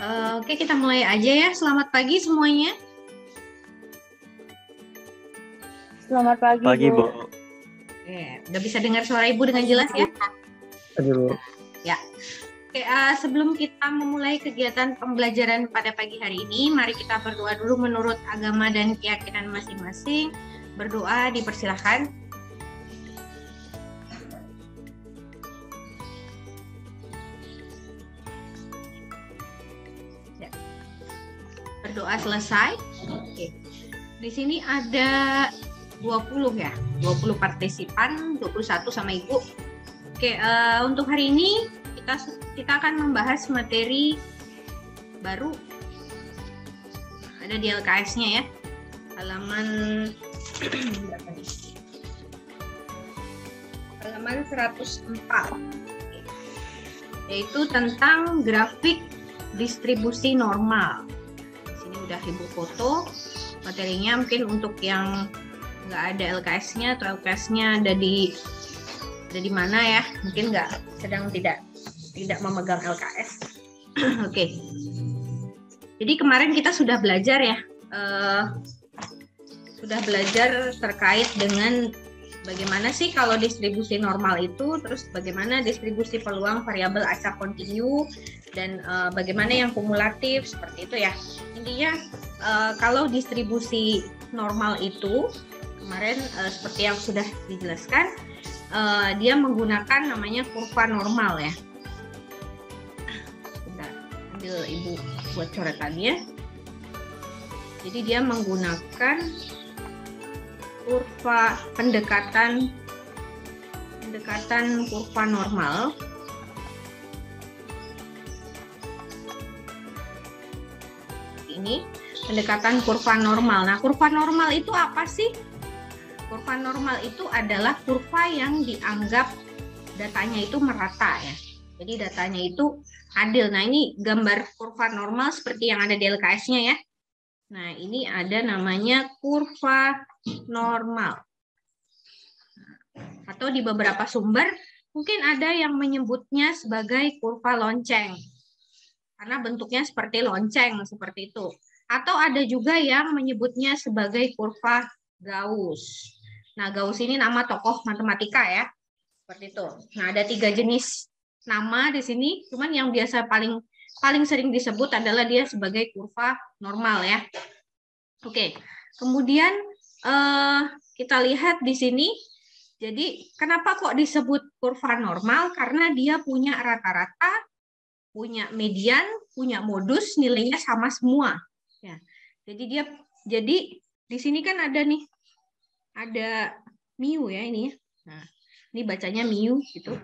Oke, kita mulai aja ya. Selamat pagi semuanya. Selamat pagi, Bu. Oke, udah bisa dengar suara Ibu dengan jelas ya? Bu. Ya. Oke, sebelum kita memulai kegiatan pembelajaran pada pagi hari ini, mari kita berdoa dulu menurut agama dan keyakinan masing-masing. Berdoa dipersilahkan. Berdoa selesai. Oke. Di sini ada 20 ya, 20 partisipan, 21 sama Ibu. Oke, untuk hari ini kita akan membahas materi baru. Ada di LKS-nya ya. Halaman halaman 104. Yaitu tentang grafik distribusi normal. Udah Ibu foto materinya, mungkin untuk yang nggak ada LKS-nya atau LKS-nya ada di mana ya, mungkin tidak memegang LKS. Oke. Jadi kemarin kita sudah belajar ya, terkait dengan bagaimana sih kalau distribusi normal itu, terus bagaimana distribusi peluang variabel acak kontinu, dan bagaimana yang kumulatif, seperti itu ya. Intinya kalau distribusi normal itu kemarin seperti yang sudah dijelaskan, dia menggunakan namanya kurva normal ya. Bentar, ambil Ibu buat coretannya. Jadi dia menggunakan kurva pendekatan kurva normal. Ini pendekatan kurva normal. Nah, kurva normal itu apa sih? Kurva normal itu adalah kurva yang dianggap datanya itu merata ya. Jadi datanya itu adil. Nah, ini gambar kurva normal seperti yang ada di LKS-nya ya. Nah, ini ada namanya kurva normal. Atau di beberapa sumber mungkin ada yang menyebutnya sebagai kurva lonceng. Karena bentuknya seperti lonceng, seperti itu. Atau ada juga yang menyebutnya sebagai kurva Gauss. Nah, Gauss ini nama tokoh matematika ya. Seperti itu. Nah, ada 3 jenis nama di sini. Cuman yang biasa paling sering disebut adalah dia sebagai kurva normal ya. Oke. Kemudian kita lihat di sini. Jadi, kenapa kok disebut kurva normal? Karena dia punya rata-rata, punya median, punya modus, nilainya sama semua. Ya. Jadi di sini kan ada nih, ada mu ya ini. Nah, ini bacanya mu gitu.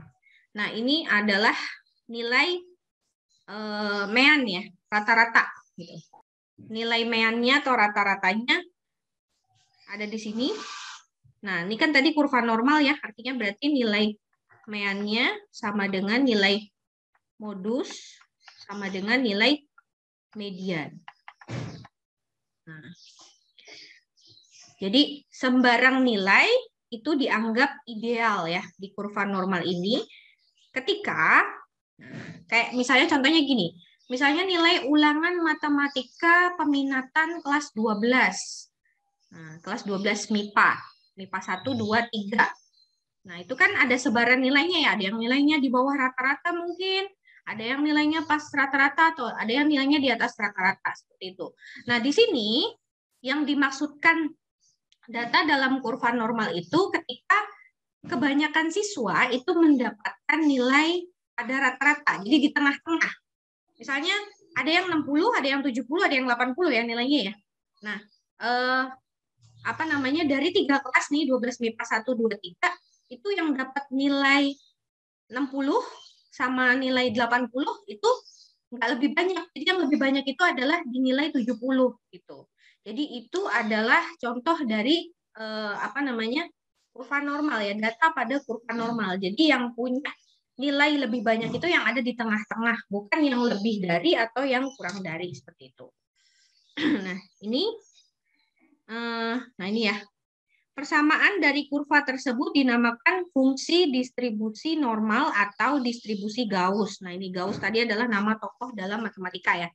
Nah, ini adalah nilai mean ya, rata-rata gitu. Nilai meannya atau rata-ratanya ada di sini. Nah, ini kan tadi kurva normal ya, artinya berarti nilai meannya sama dengan nilai modus sama dengan nilai median. Nah, jadi sembarang nilai itu dianggap ideal ya di kurva normal ini ketika kayak misalnya contohnya gini. Misalnya nilai ulangan matematika peminatan kelas 12. Nah, kelas 12 MIPA. MIPA 1, 2, 3. Nah, itu kan ada sebaran nilainya ya. Ada yang nilainya di bawah rata-rata mungkin. Ada yang nilainya pas rata-rata atau ada yang nilainya di atas rata-rata seperti itu. Nah, di sini yang dimaksudkan data dalam kurva normal itu ketika kebanyakan siswa itu mendapatkan nilai pada rata-rata. Jadi di tengah-tengah. Misalnya ada yang 60, ada yang 70, ada yang 80 ya nilainya ya. Nah, dari 3 kelas nih 12 MIPA 1, 2, 3 itu yang dapat nilai 60 sama nilai 80 itu nggak lebih banyak. Jadi yang lebih banyak itu adalah di nilai 70 gitu. Jadi itu adalah contoh dari kurva normal ya, data pada kurva normal. Jadi yang punya nilai lebih banyak itu yang ada di tengah-tengah, bukan yang lebih dari atau yang kurang dari seperti itu. Nah, ini ya. Persamaan dari kurva tersebut dinamakan fungsi distribusi normal atau distribusi Gauss. Nah, ini Gauss tadi adalah nama tokoh dalam matematika ya.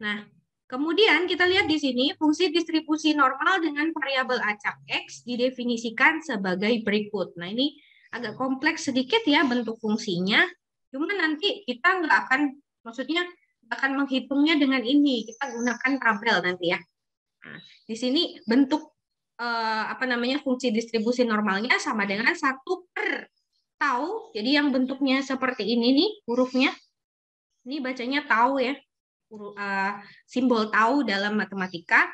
Nah, kemudian kita lihat di sini fungsi distribusi normal dengan variabel acak X didefinisikan sebagai berikut. Nah, ini agak kompleks sedikit ya bentuk fungsinya. Cuma nanti kita nggak akan, maksudnya akan menghitungnya dengan ini. Kita gunakan tabel nanti ya. Nah, di sini bentuk fungsi distribusi normalnya sama dengan 1/tau. Jadi yang bentuknya seperti ini nih hurufnya. Ini bacanya tau ya. Simbol tau dalam matematika.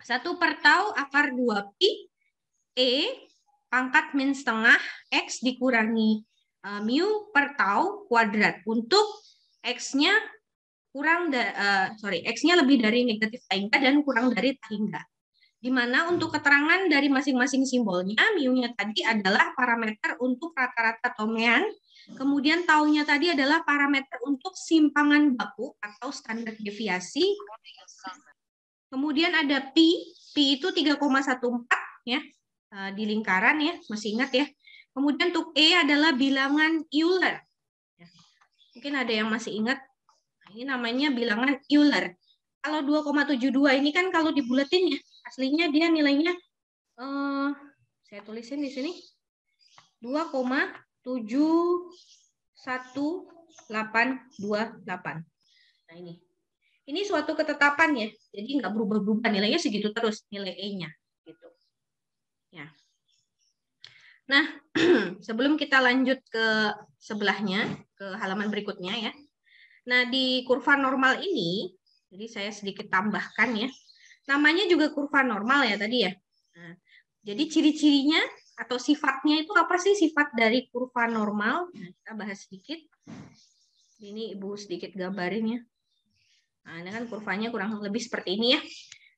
1/tau akar 2pi E pangkat min setengah X dikurangi mu per tau kuadrat untuk X-nya X-nya lebih dari negatif tahingga dan kurang dari tahingga. Di mana untuk keterangan dari masing-masing simbolnya, mu-nya tadi adalah parameter untuk rata-rata tomean, kemudian taunya tadi adalah parameter untuk simpangan baku atau standar deviasi. Kemudian ada pi itu 3,14 ya di lingkaran ya, masih ingat ya. Kemudian untuk E adalah bilangan Euler. Mungkin ada yang masih ingat, ini namanya bilangan Euler. Kalau 2,72 ini kan kalau dibulatin ya, aslinya dia nilainya, saya tulisin di sini, 2,71828. Nah ini suatu ketetapan ya, jadi nggak berubah-berubah, nilainya segitu terus, nilai E-nya. Gitu. Ya. Nah, sebelum kita lanjut ke sebelahnya, ke halaman berikutnya ya. Nah, di kurva normal ini, jadi saya sedikit tambahkan ya. Namanya juga kurva normal ya tadi ya. Nah, jadi ciri-cirinya atau sifatnya itu apa sih sifat dari kurva normal? Nah, kita bahas sedikit. Ini Ibu sedikit gambarin ya. Nah, ini kan kurvanya kurang lebih seperti ini ya.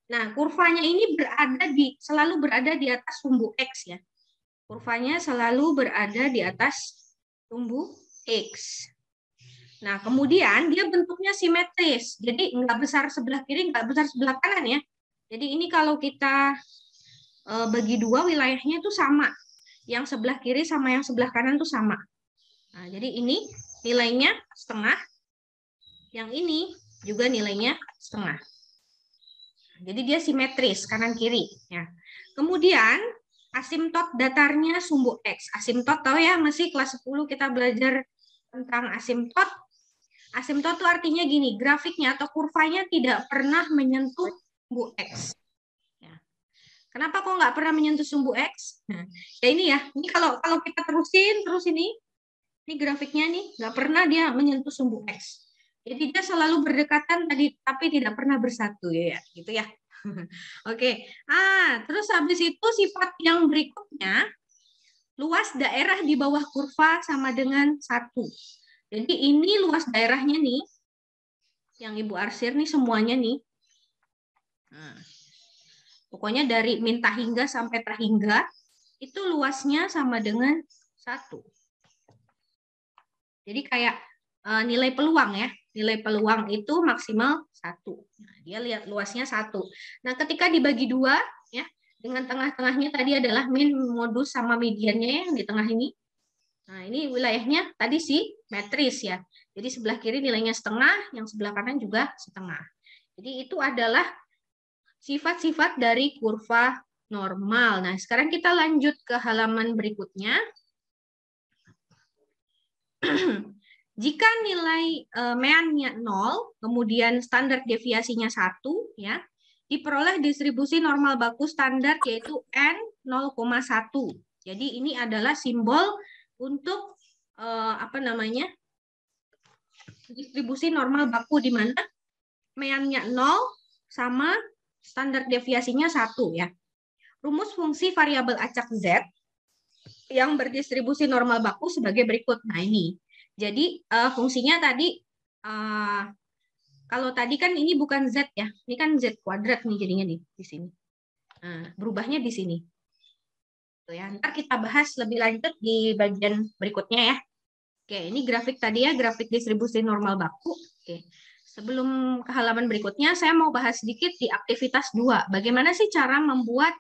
Nah, kurvanya ini selalu berada di atas sumbu X ya. Kurvanya selalu berada di atas sumbu X. Nah, kemudian dia bentuknya simetris. Jadi nggak besar sebelah kiri, nggak besar sebelah kanan ya. Jadi ini kalau kita bagi dua, wilayahnya itu sama. Yang sebelah kiri sama yang sebelah kanan itu sama. Nah, jadi ini nilainya setengah. Yang ini juga nilainya setengah. Jadi dia simetris kanan kiri. Ya. Kemudian asimtot datarnya sumbu X. Asimtot tahu ya, masih kelas 10 kita belajar tentang asimtot. Asimtot itu artinya gini, grafiknya atau kurvanya tidak pernah menyentuh sumbu X. Ya. Kenapa kok nggak pernah menyentuh sumbu X? Nah, ya ini ya, ini kalau kita terusin terus ini grafiknya nih nggak pernah dia menyentuh sumbu X. Jadi dia selalu berdekatan tadi, tapi tidak pernah bersatu ya, gitu ya. Oke. Terus habis itu sifat yang berikutnya, luas daerah di bawah kurva sama dengan 1. Jadi ini luas daerahnya nih, yang Ibu arsir nih semuanya nih. Nah, pokoknya dari min tahingga sampai tahingga, itu luasnya sama dengan 1. Jadi kayak nilai peluang ya. Nilai peluang itu maksimal 1. Nah, dia lihat luasnya 1. Nah, ketika dibagi 2, ya, dengan tengah-tengahnya tadi adalah min, modus, sama mediannya yang di tengah ini. Nah, ini wilayahnya tadi simetris ya. Jadi sebelah kiri nilainya setengah, yang sebelah kanan juga setengah. Jadi itu adalah sifat-sifat dari kurva normal. Nah, sekarang kita lanjut ke halaman berikutnya. Jika nilai meannya 0, kemudian standar deviasinya 1, ya, diperoleh distribusi normal baku standar yaitu N 0,1. Jadi ini adalah simbol untuk distribusi normal baku di mana meannya 0 sama standar deviasinya 1 ya. Rumus fungsi variabel acak Z yang berdistribusi normal baku sebagai berikut. Nah, ini. Jadi fungsinya tadi kalau tadi kan ini bukan Z ya, ini kan Z kuadrat nih jadinya nih di sini. Nah, berubahnya di sini. Tuh ya, ntar kita bahas lebih lanjut di bagian berikutnya ya. Oke, ini grafik tadi ya, grafik distribusi normal baku. Oke. Sebelum ke halaman berikutnya, saya mau bahas sedikit di aktivitas 2. Bagaimana sih cara membuat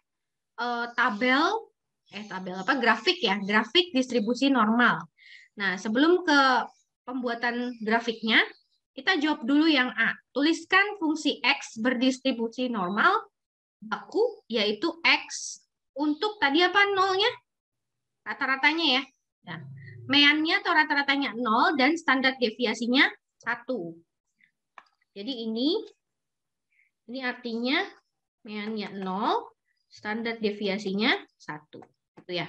grafik ya, grafik distribusi normal. Nah, sebelum ke pembuatan grafiknya, Kita jawab dulu yang A. Tuliskan fungsi X berdistribusi normal baku, yaitu X untuk tadi apa nolnya? Rata-ratanya ya. Nah, meannya atau rata-ratanya 0 dan standar deviasinya 1. Jadi ini artinya meannya 0, standar deviasinya 1. Gitu ya.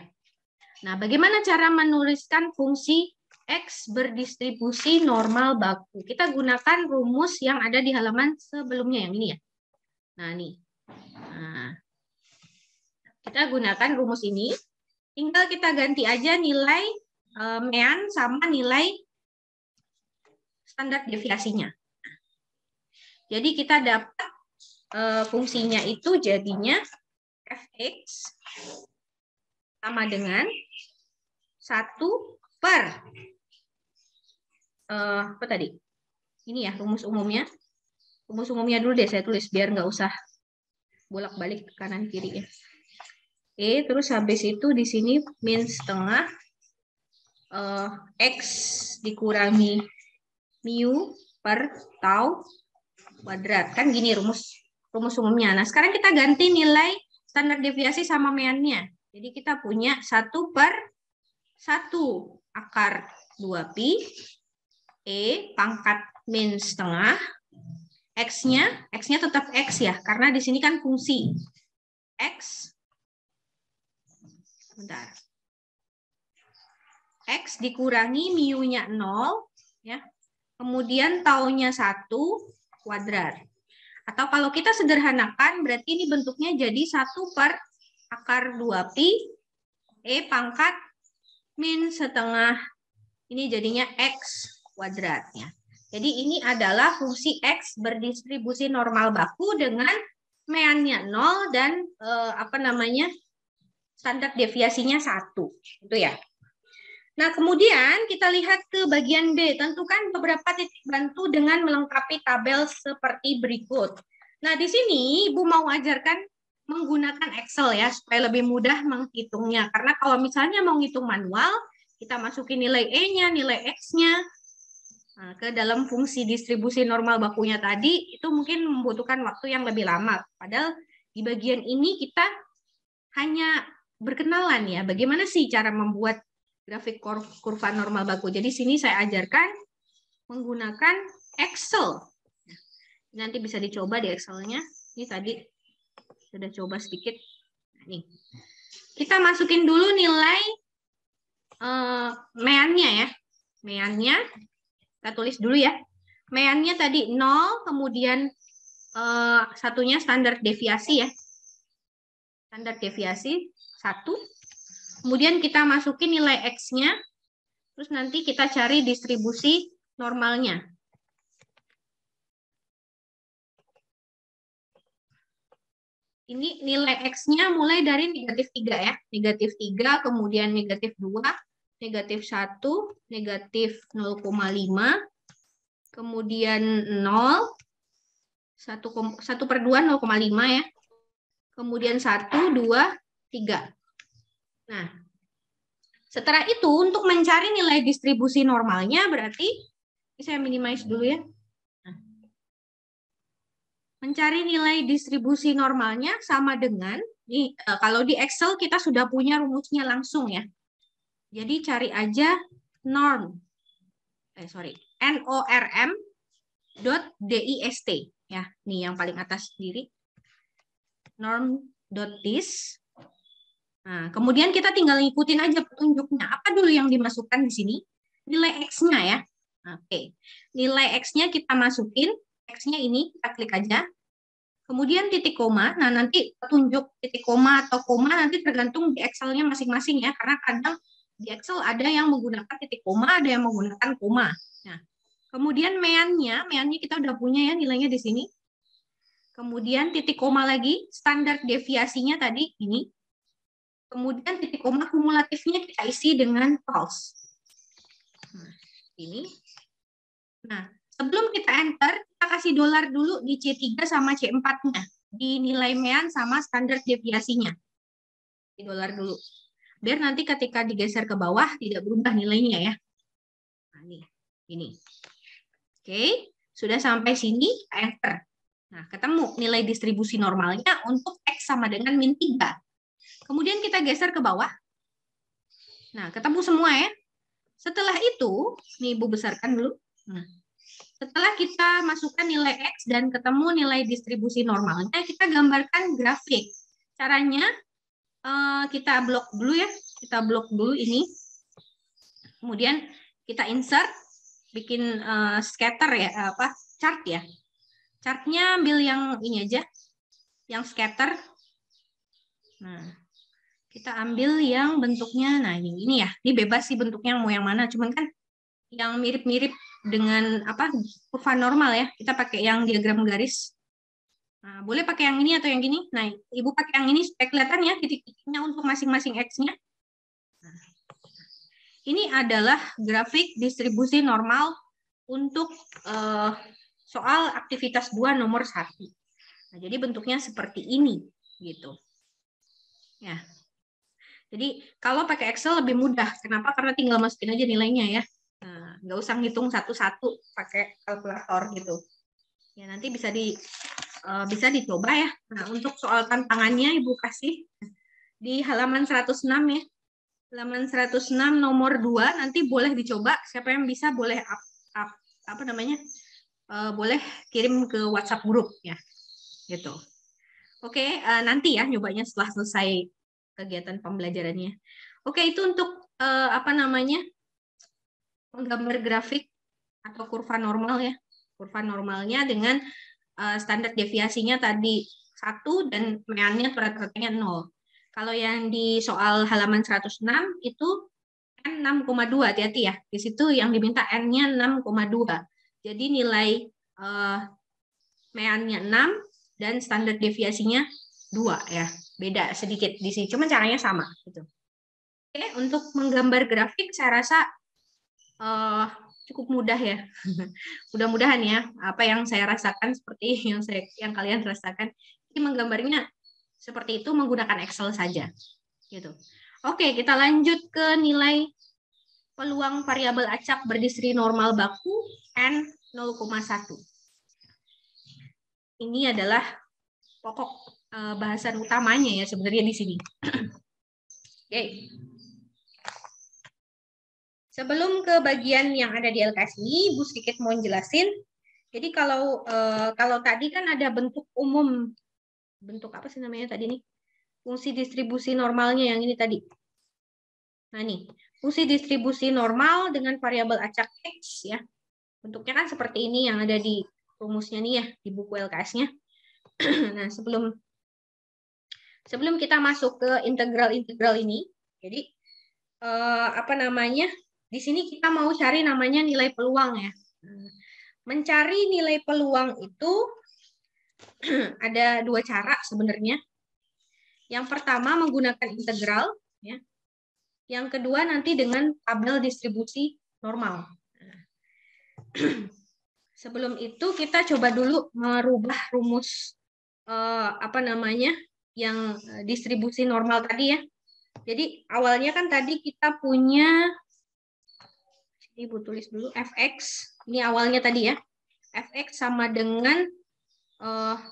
Nah, bagaimana cara menuliskan fungsi X berdistribusi normal baku? Kita gunakan rumus yang ada di halaman sebelumnya yang ini ya. Nah, nih. Nah, kita gunakan rumus ini. Tinggal kita ganti aja nilai mean sama nilai standar deviasinya. Jadi kita dapat fungsinya itu jadinya fx sama dengan 1 per apa tadi? Ini ya rumus umumnya. Rumus umumnya dulu deh saya tulis biar nggak usah bolak-balik ke kanan kiri ya. Oke, terus habis itu di sini min setengah x dikurangi mu per tau kuadrat. Kan gini rumus umumnya. Nah, sekarang kita ganti nilai standar deviasi sama meannya. Jadi kita punya 1 per 1 akar 2pi E pangkat min setengah. X-nya tetap X ya, karena di sini kan fungsi. X, bentar. X dikurangi mu-nya 0, ya. Kemudian tau-nya 1 kuadrat. Atau kalau kita sederhanakan, berarti ini bentuknya jadi 1 per akar 2pi E pangkat min setengah. Ini jadinya X kuadratnya. Jadi ini adalah fungsi X berdistribusi normal baku dengan meannya 0 dan standar deviasinya 1. Itu ya. Nah, kemudian kita lihat ke bagian B. Tentukan beberapa titik bantu dengan melengkapi tabel seperti berikut. Nah, di sini Ibu mau ajarkan menggunakan Excel ya, supaya lebih mudah menghitungnya. Karena kalau misalnya mau ngitung manual, kita masukin nilai E-nya, nilai X-nya, nah, ke dalam fungsi distribusi normal bakunya tadi, itu mungkin membutuhkan waktu yang lebih lama. Padahal di bagian ini kita hanya berkenalan ya, bagaimana sih cara membuat grafik kurva normal baku. Jadi sini saya ajarkan menggunakan Excel. Nanti bisa dicoba di Excel-nya. Ini tadi sudah coba sedikit. Nih. Kita masukin dulu nilai meannya ya. Meannya kita tulis dulu ya. Meannya tadi 0, kemudian satunya standar deviasi ya. Standar deviasi 1. Kemudian kita masukin nilai X-nya, terus nanti kita cari distribusi normalnya. Ini nilai X-nya mulai dari negatif 3 ya. Negatif 3, kemudian negatif 2, negatif 1, negatif 0,5, kemudian 0, 1 per 2, 0,5 ya. Kemudian 1, 2, 3. Nah, setelah itu untuk mencari nilai distribusi normalnya berarti saya minimize dulu ya. Nah, mencari nilai distribusi normalnya sama dengan nih, kalau di Excel kita sudah punya rumusnya langsung ya. Jadi cari aja norm norm.dist ya. Nih yang paling atas sendiri. Norm.dist. Nah, kemudian kita tinggal ngikutin aja petunjuknya. Apa dulu yang dimasukkan di sini? Nilai X-nya ya. Oke. Nilai X-nya kita masukin. X-nya ini kita klik aja. Kemudian titik koma. Nah, nanti petunjuk titik koma atau koma nanti tergantung di Excel-nya masing-masing ya. Karena kadang di Excel ada yang menggunakan titik koma, ada yang menggunakan koma. Nah, kemudian meannya kita udah punya ya nilainya di sini. Kemudian titik koma lagi, standar deviasinya tadi ini. Kemudian titik koma kumulatifnya kita isi dengan false. Nah, ini. Nah, sebelum kita enter, kita kasih dolar dulu di C3 sama C4-nya. Di nilai mean sama standar deviasinya. Di dolar dulu. Biar nanti ketika digeser ke bawah tidak berubah nilainya ya. Nah, ini. Oke. Sudah sampai sini, enter. Nah, ketemu nilai distribusi normalnya untuk X sama dengan min 3. Kemudian kita geser ke bawah. Nah, ketemu semua ya. Setelah itu, nih Ibu besarkan dulu. Nah, setelah kita masukkan nilai X dan ketemu nilai distribusi normalnya, kita gambarkan grafik. Caranya, kita blok dulu ya. Kita blok dulu ini. Kemudian kita insert, bikin scatter ya, chart ya. Chartnya ambil yang ini aja, yang scatter. Nah, kita ambil yang bentuknya, nah ini ya, ini bebas sih bentuknya mau yang mana, cuman kan yang mirip-mirip dengan kurva normal ya, kita pakai yang diagram garis. Nah, boleh pakai yang ini atau yang gini. Nah, Ibu pakai yang ini supaya kelihatan ya titik-titiknya untuk masing-masing X-nya. Nah, ini adalah grafik distribusi normal untuk soal aktivitas 2 nomor 1. Nah, jadi bentuknya seperti ini gitu. Ya. Jadi kalau pakai Excel lebih mudah. Kenapa? Karena tinggal masukin aja nilainya ya. Nah, nggak usah ngitung satu-satu pakai kalkulator gitu. Ya, nanti bisa dicoba ya. Nah, untuk soal tantangannya Ibu kasih di halaman 106 ya. Halaman 106 nomor 2 nanti boleh dicoba. Siapa yang bisa boleh boleh kirim ke WhatsApp grup ya, gitu. Oke, nanti ya nyobanya setelah selesai kegiatan pembelajarannya. Oke, itu untuk menggambar grafik atau kurva normal ya. Kurva normalnya dengan standar deviasinya tadi 1 dan meannya rata-ratanya 0. Kalau yang di soal halaman 106 itu N 6,2, hati-hati ya. Di situ yang diminta N-nya 6,2. Jadi nilai meannya 6 dan standar deviasinya 2 ya. Beda sedikit di sini, cuma caranya sama gitu. Oke, untuk menggambar grafik saya rasa cukup mudah ya. Mudah-mudahan ya apa yang saya rasakan seperti yang kalian rasakan. Jadi menggambarnya seperti itu menggunakan Excel saja gitu. Oke, kita lanjut ke nilai peluang variabel acak berdistri normal baku N 0,1. Ini adalah pokok bahasan utamanya ya sebenarnya di sini. Oke. Sebelum ke bagian yang ada di LKS ini, Bu sedikit mau jelasin. Jadi kalau tadi kan ada bentuk umum, bentuk apa sih namanya tadi nih? Fungsi distribusi normalnya yang ini tadi. Nah nih, fungsi distribusi normal dengan variabel acak X ya. Bentuknya kan seperti ini yang ada di rumusnya nih ya, di buku LKS-nya. Nah, sebelum kita masuk ke integral-integral ini, jadi di sini kita mau cari namanya nilai peluang ya. Mencari nilai peluang itu ada 2 cara sebenarnya. Yang pertama menggunakan integral ya. Yang kedua nanti dengan tabel distribusi normal. Sebelum itu kita coba dulu merubah rumus yang distribusi normal tadi ya. Jadi awalnya kan tadi kita punya, Ibu tulis dulu fx, ini awalnya tadi ya, fx sama dengan 1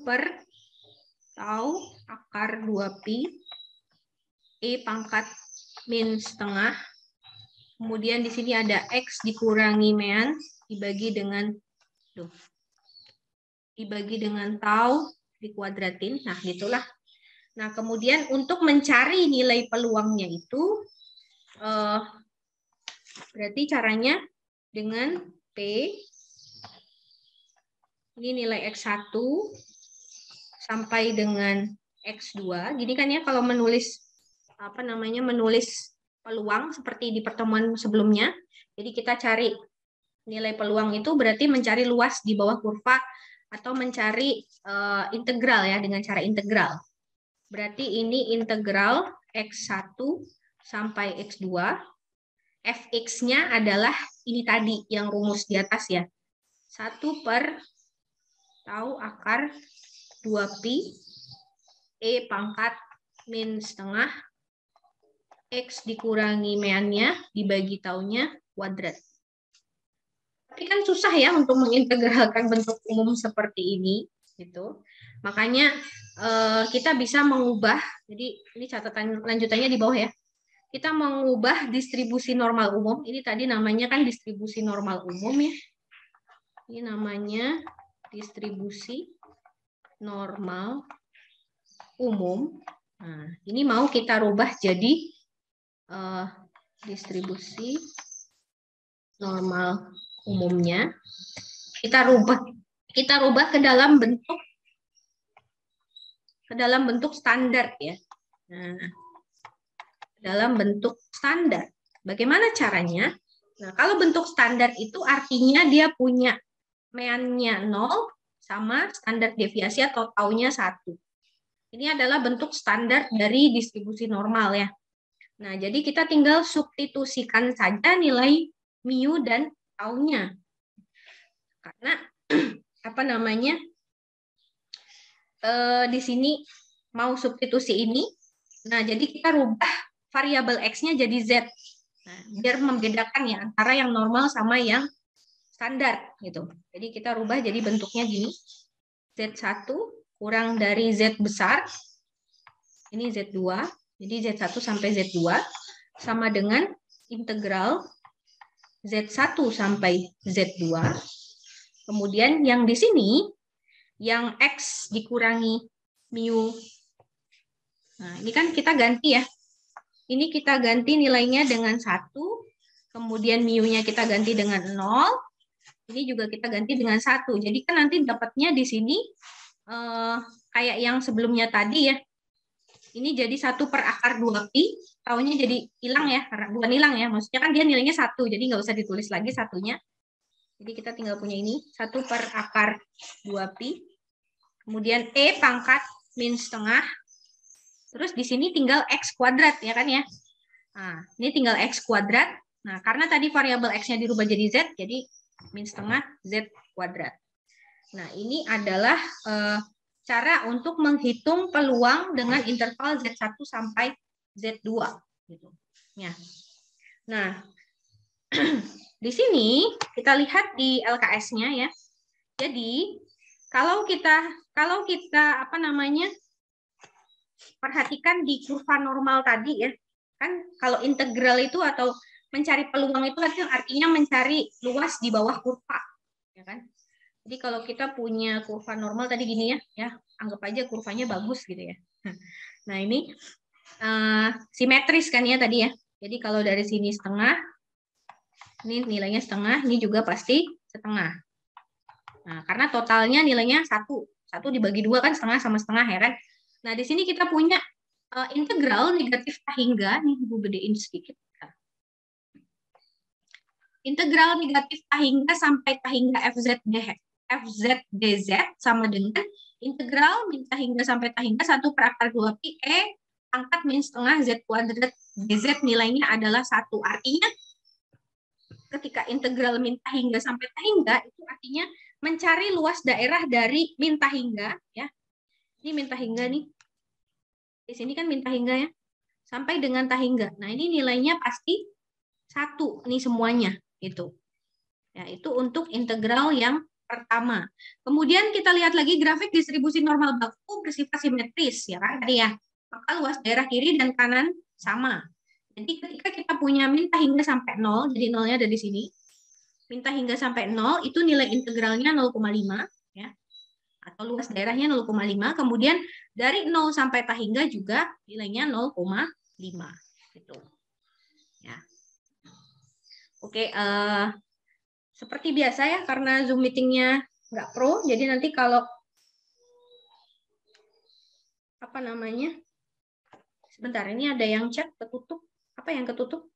per tau akar 2pi e pangkat min setengah. Kemudian di sini ada X dikurangi mean dibagi dengan tau dikuadratin. Nah, gitulah. Nah, kemudian untuk mencari nilai peluangnya itu berarti caranya dengan P ini nilai X1 sampai dengan X2. Gini kan ya kalau menulis peluang seperti di pertemuan sebelumnya. Jadi kita cari nilai peluang itu berarti mencari luas di bawah kurva atau mencari integral ya dengan cara integral. Berarti ini integral X1 sampai X2. Fx-nya adalah ini tadi yang rumus di atas ya. 1 per tau akar 2pi E pangkat min setengah X dikurangi meannya dibagi taunya kuadrat. Tapi kan susah ya untuk mengintegralkan bentuk umum seperti ini, gitu. Makanya kita bisa mengubah. Jadi ini catatan lanjutannya di bawah ya. Kita mengubah distribusi normal umum. Ini tadi namanya kan distribusi normal umum ya. Ini namanya distribusi normal umum. Nah, ini mau kita rubah jadi distribusi normal umumnya. Kita rubah ke dalam bentuk standar ya. Nah, dalam bentuk standar. Bagaimana caranya? Nah, kalau bentuk standar itu artinya dia punya meannya 0 sama standar deviasi atau taunya 1. Ini adalah bentuk standar dari distribusi normal ya. Nah, jadi kita tinggal substitusikan saja nilai mu dan taunya. Karena apa namanya? Di sini mau substitusi ini. Nah, jadi kita rubah variabel X-nya jadi Z. Nah, biar membedakan ya antara yang normal sama yang standar gitu. Jadi kita rubah jadi bentuknya gini. Z1 kurang dari Z besar. Ini Z2. Jadi Z1 sampai Z2 sama dengan integral Z1 sampai Z2. Kemudian yang di sini yang X dikurangi mu. Nah, ini kan kita ganti ya. Ini kita ganti nilainya dengan 1, kemudian mu-nya kita ganti dengan 0, ini juga kita ganti dengan 1. Jadi kan nanti dapatnya di sini kayak yang sebelumnya tadi ya. Ini jadi 1 per akar 2pi, taunya jadi hilang ya, bukan hilang ya, maksudnya kan dia nilainya 1, jadi nggak usah ditulis lagi satunya. Jadi kita tinggal punya ini, 1 per akar 2pi, kemudian E pangkat min setengah, terus di sini tinggal X kuadrat ya kan ya. Nah, ini tinggal X kuadrat. Nah, karena tadi variabel X-nya dirubah jadi Z, jadi min setengah Z kuadrat. Nah, ini adalah cara untuk menghitung peluang dengan interval Z1 sampai Z2. Gitu. Ya. Nah, di sini kita lihat di LKS-nya ya. Jadi, kalau kita apa namanya perhatikan di kurva normal tadi ya, kan kalau integral itu atau mencari peluang itu artinya mencari luas di bawah kurva, ya kan? Jadi kalau kita punya kurva normal tadi gini ya anggap aja kurvanya bagus gitu ya. Nah ini simetris kan ya tadi ya. Jadi kalau dari sini setengah, ini nilainya setengah, ini juga pasti setengah. Nah karena totalnya nilainya 1 dibagi 2 kan setengah sama setengah ya kan. Nah di sini kita punya integral negatif tahingga, nih Ibu gedein sedikit. Integral negatif tahingga sampai tahingga FZ dz sama dengan integral min tahingga sampai tahingga 1 per akar 2pi E pangkat min setengah Z kuadrat dz nilainya adalah 1. Artinya ketika integral min tahingga sampai tahingga itu artinya mencari luas daerah dari min tahingga ya. Ini min tahingga nih. Di sini kan min tahingga ya. Sampai dengan tahingga. Nah, ini nilainya pasti 1 nih semuanya itu. Ya, itu untuk integral yang pertama. Kemudian kita lihat lagi grafik distribusi normal baku bersifat simetris ya kan tadi ya. Maka luas daerah kiri dan kanan sama. Jadi ketika kita punya min tahingga sampai 0, jadi nolnya ada di sini. Min tahingga sampai 0 itu nilai integralnya 0,5 ya. Atau luas daerahnya 0,5. Kemudian dari 0 sampai tahingga juga nilainya 0,5 gitu. Ya. Oke, seperti biasa ya, karena Zoom meetingnya nggak pro, jadi nanti kalau apa namanya, sebentar ini ada yang chat ketutup, apa yang ketutup?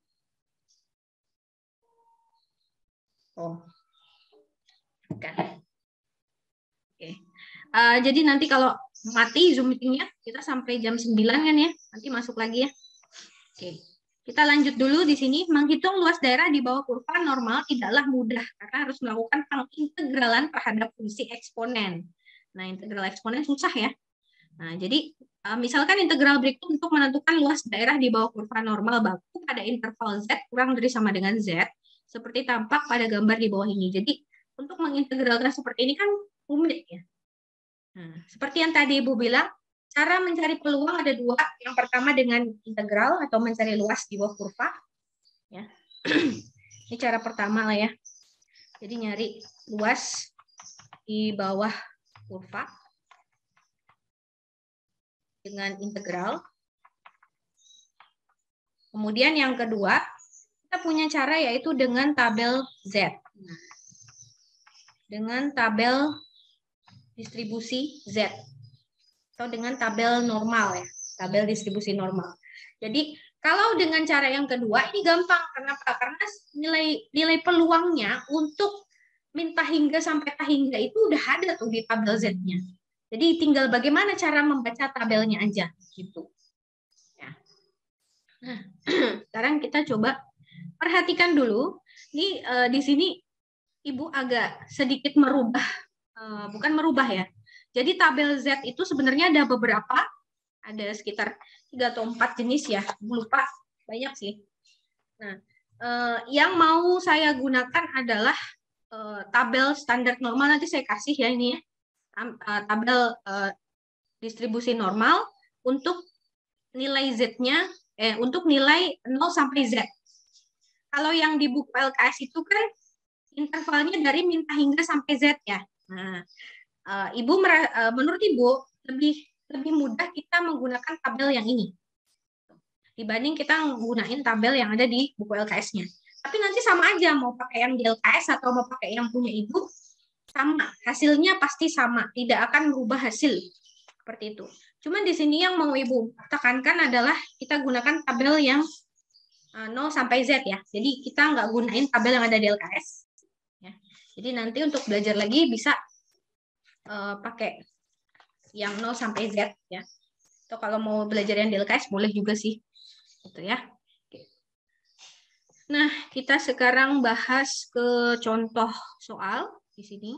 Oh, bukan. Oke, jadi nanti kalau mati Zoom meetingnya kita sampai jam 9 kan ya, nanti masuk lagi ya. Oke. Kita lanjut dulu di sini. Menghitung luas daerah di bawah kurva normal tidaklah mudah karena harus melakukan pengintegralan terhadap fungsi eksponen. Nah, integral eksponen susah ya. Nah, jadi misalkan integral berikut untuk menentukan luas daerah di bawah kurva normal baku pada interval Z kurang dari sama dengan Z. seperti tampak pada gambar di bawah ini. Jadi untuk mengintegralkan seperti ini kan rumit ya. Nah, seperti yang tadi Ibu bilang, cara mencari peluang ada dua. Yang pertama dengan integral atau mencari luas di bawah kurva. Ya. Ini cara pertama lah ya. Jadi nyari luas di bawah kurva dengan integral. Kemudian yang kedua, kita punya cara yaitu dengan tabel Z. Nah, dengan tabel distribusi Z. Atau dengan tabel normal ya, tabel distribusi normal. Jadi kalau dengan cara yang kedua ini gampang. Kenapa? Karena nilai peluangnya untuk min tahingga sampai tahingga itu udah ada tuh di tabel Z-nya. Jadi tinggal bagaimana cara membaca tabelnya aja gitu. Ya. Nah, sekarang kita coba perhatikan dulu. Ini di sini Ibu agak sedikit merubah, bukan merubah ya. Jadi tabel Z itu sebenarnya ada beberapa, ada sekitar 3 atau 4 jenis ya, lupa, banyak sih. Nah, yang mau saya gunakan adalah tabel standar normal, nanti saya kasih ya ini ya, tabel distribusi normal untuk nilai Z-nya, untuk nilai 0 sampai Z. Kalau yang di buku LKS itu kan intervalnya dari min hingga sampai Z ya. Nah, Ibu menurut Ibu lebih mudah kita menggunakan tabel yang ini dibanding kita menggunakan tabel yang ada di buku LKS-nya. Tapi nanti sama aja mau pakai yang di LKS atau mau pakai yang punya Ibu sama, hasilnya pasti sama, tidak akan berubah hasil seperti itu. Cuman di sini yang mau Ibu tekankan adalah kita gunakan tabel yang 0 sampai Z ya. Jadi kita nggak gunain tabel yang ada di LKS. Ya. Jadi nanti untuk belajar lagi bisa pakai yang 0 sampai Z ya. Atau kalau mau belajar yang di LKS boleh juga sih. Gitu ya. Nah, kita sekarang bahas ke contoh soal di sini.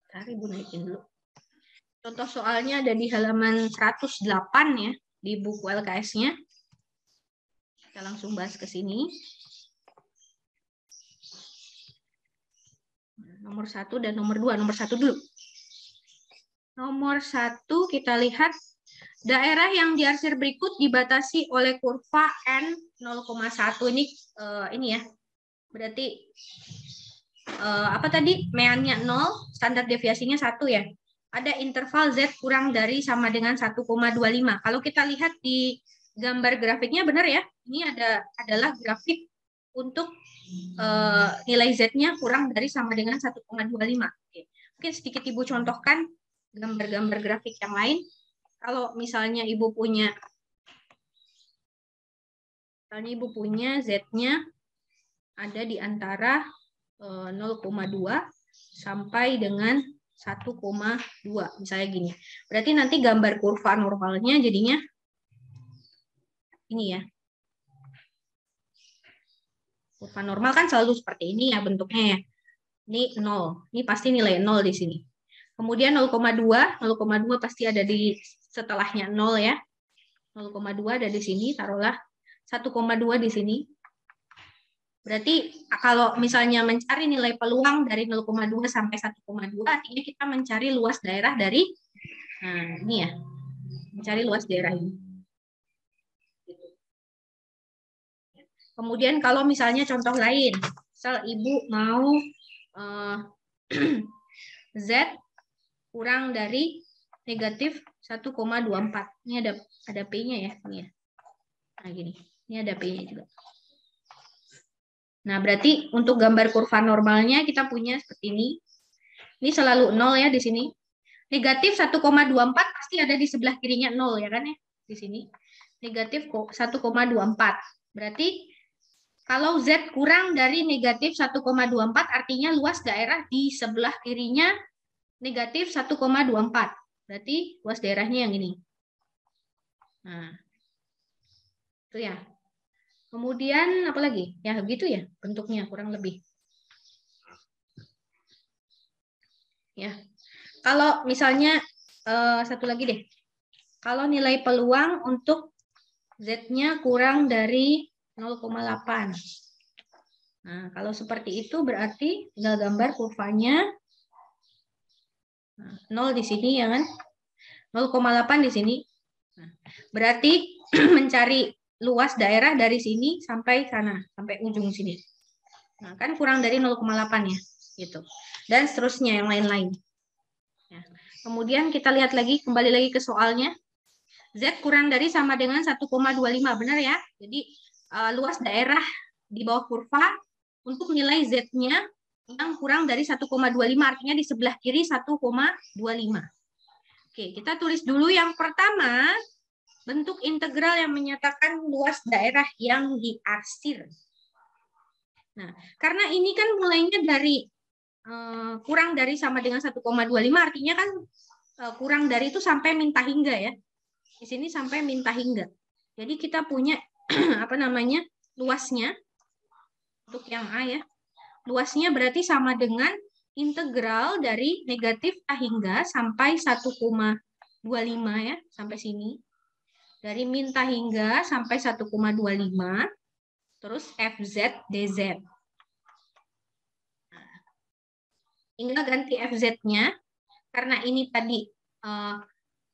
Bentar, Ibu naikin dulu. Contoh soalnya ada di halaman 108 ya, di buku LKS-nya. Kita langsung bahas ke sini. Nomor 1 dan nomor 2. Nomor 1 dulu. Nomor 1 kita lihat daerah yang diarsir berikut dibatasi oleh kurva N 0,1. Ini ya. Berarti apa tadi? Meannya 0, standar deviasinya 1 ya. Ada interval Z kurang dari sama dengan 1,25. Kalau kita lihat di gambar grafiknya benar ya. Ini adalah grafik untuk nilai Z-nya kurang dari sama dengan 1,25. Oke. Mungkin sedikit Ibu contohkan gambar-gambar grafik yang lain. Kalau misalnya Ibu punya Z-nya ada di antara 0,2 sampai dengan 1,2 misalnya gini. Berarti nanti gambar kurva normalnya jadinya ini ya. Kurva normal kan selalu seperti ini ya bentuknya ya. Ini 0. Ini pasti nilai 0 di sini. Kemudian 0,2 pasti ada di setelahnya 0 ya. 0,2 ada di sini, taruhlah 1,2 di sini. Berarti kalau misalnya mencari nilai peluang dari 0,2 sampai 1,2, artinya kita mencari luas daerah dari, nah ini ya, mencari luas daerah ini. Kemudian kalau misalnya contoh lain, misal Ibu mau Z kurang dari negatif 1,24. Ini ada P-nya ya, ini ya. Nah gini, ini ada P-nya juga. Nah berarti untuk gambar kurva normalnya kita punya seperti ini. Ini selalu 0 ya di sini. Negatif 1,24 pasti ada di sebelah kirinya 0 ya kan ya, di sini. Negatif 1,24. Berarti kalau Z kurang dari negatif 1,24 artinya luas daerah di sebelah kirinya negatif 1,24. Berarti luas daerahnya yang ini. Nah, itu ya. Kemudian apa lagi? Ya begitu ya bentuknya kurang lebih. Ya. Kalau misalnya satu lagi deh. Kalau nilai peluang untuk Z-nya kurang dari 0,8. Nah, kalau seperti itu berarti tinggal gambar kurvanya. 0 di sini ya kan? 0,8 di sini. Nah, berarti mencari luas daerah dari sini sampai sana, sampai ujung sini. Nah, kan kurang dari 0,8 ya, gitu. Dan seterusnya yang lain-lain. Ya. Kemudian kita lihat lagi, kembali lagi ke soalnya. Z kurang dari sama dengan 1,25, benar ya? Jadi luas daerah di bawah kurva untuk nilai Z-nya yang kurang dari 1,25, artinya di sebelah kiri 1,25. Oke, kita tulis dulu yang pertama, bentuk integral yang menyatakan luas daerah yang diarsir. Nah, karena ini kan mulainya dari kurang dari sama dengan 1,25, artinya kan kurang dari itu sampai minta hingga ya. Di sini sampai minta hingga. Jadi kita punya apa namanya? Luasnya untuk yang A ya. Luasnya berarti sama dengan integral dari negatif A hingga sampai 1,25 ya, sampai sini. Dari minta hingga sampai 1,25, terus FZ DZ. Tinggal ganti FZ-nya, karena ini tadi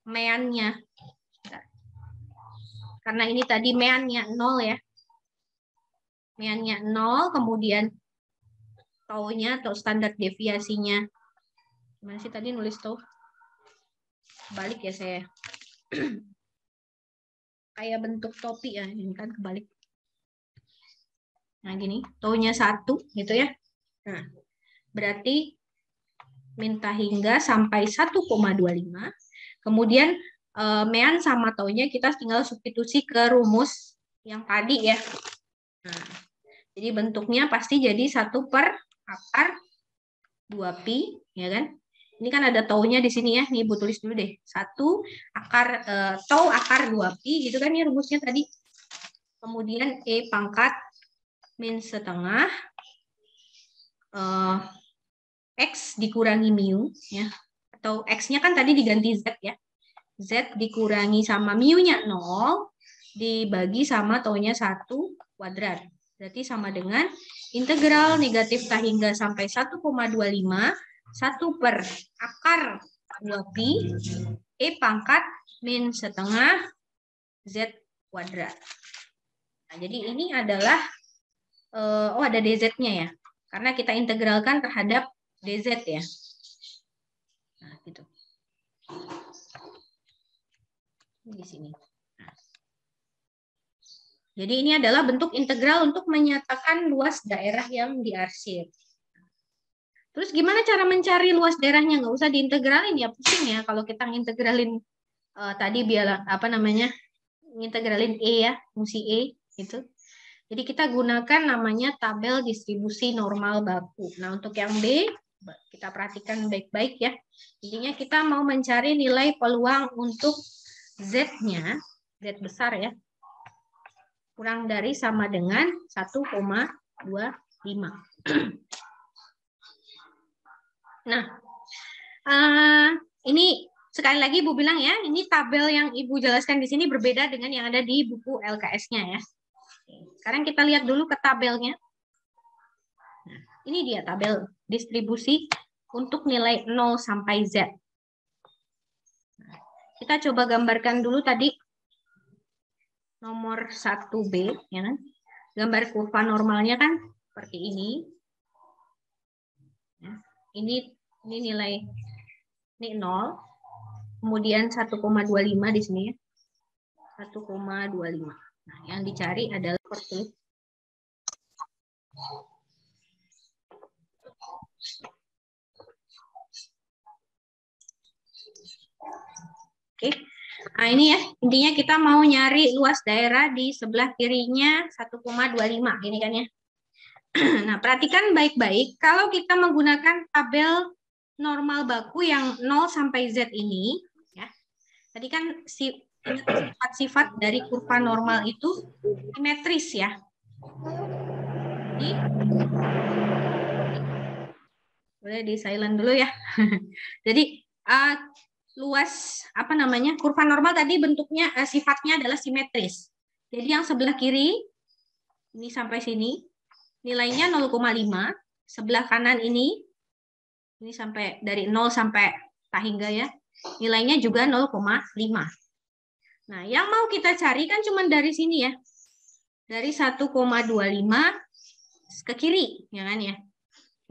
meannya, karena ini tadi meannya 0 ya. Meannya 0, kemudian tau-nya atau standar deviasinya. Gimana sih tadi nulis tau? Balik ya saya. Kayak bentuk topi ya, ini kan kebalik. Nah gini, tau-nya 1 gitu ya. Nah, berarti minta hingga sampai 1,25. Kemudian mean sama tau-nya kita tinggal substitusi ke rumus yang tadi ya. Nah, jadi bentuknya pasti jadi 1 per akar 2pi, ya kan? Ini kan ada tau-nya di sini ya. Nih Ibu tulis dulu deh. 1 akar tau akar 2pi gitu kan ya rumusnya tadi. Kemudian E pangkat min setengah X dikurangi mu ya. Atau X-nya kan tadi diganti Z ya. Z dikurangi sama mu-nya 0 dibagi sama tau-nya 1 kuadrat. Berarti sama dengan integral negatif K hingga sampai 1,25 1 per akar 2pi E pangkat min setengah Z kuadrat. Nah, jadi ini adalah ada DZ-nya ya. Karena kita integralkan terhadap DZ ya. Nah, gitu. Di sini. Nah. Jadi ini adalah bentuk integral untuk menyatakan luas daerah yang diarsir. Terus gimana cara mencari luas daerahnya? Nggak usah diintegralin ya, pusing ya kalau kita ngintegralin tadi biar apa namanya? Ngintegralin E ya, fungsi E gitu. Jadi kita gunakan namanya tabel distribusi normal baku. Nah, untuk yang B kita perhatikan baik-baik ya. Intinya kita mau mencari nilai peluang untuk Z-nya, Z besar ya, kurang dari sama dengan 1,25. Nah, ini sekali lagi Ibu bilang ya, ini tabel yang Ibu jelaskan di sini berbeda dengan yang ada di buku LKS-nya ya. Sekarang kita lihat dulu ke tabelnya. Nah, ini dia tabel distribusi untuk nilai 0 sampai Z. Nah, kita coba gambarkan dulu tadi nomor 1B, ya kan? Gambar kurva normalnya kan seperti ini. Ya, ini nilai ini 0, kemudian 1,25 di sini ya. 1,25. Nah, yang dicari adalah seperti Oke. Nah, ini ya, intinya kita mau nyari luas daerah di sebelah kirinya 1,25, gini kan ya. Nah, perhatikan baik-baik, kalau kita menggunakan tabel normal baku yang 0 sampai Z ini, ya. Tadi kan sifat-sifat dari kurva normal itu simetris ya. Jadi, boleh di silent dulu ya. Jadi, luas apa namanya kurva normal tadi bentuknya sifatnya adalah simetris. Jadi yang sebelah kiri Ini sampai sini. Nilainya 0,5. Sebelah kanan ini sampai dari 0 sampai tahingga ya. Nilainya juga 0,5. Nah, yang mau kita cari kan cuma dari sini ya. Dari 1,25 ke kiri, ya kan ya.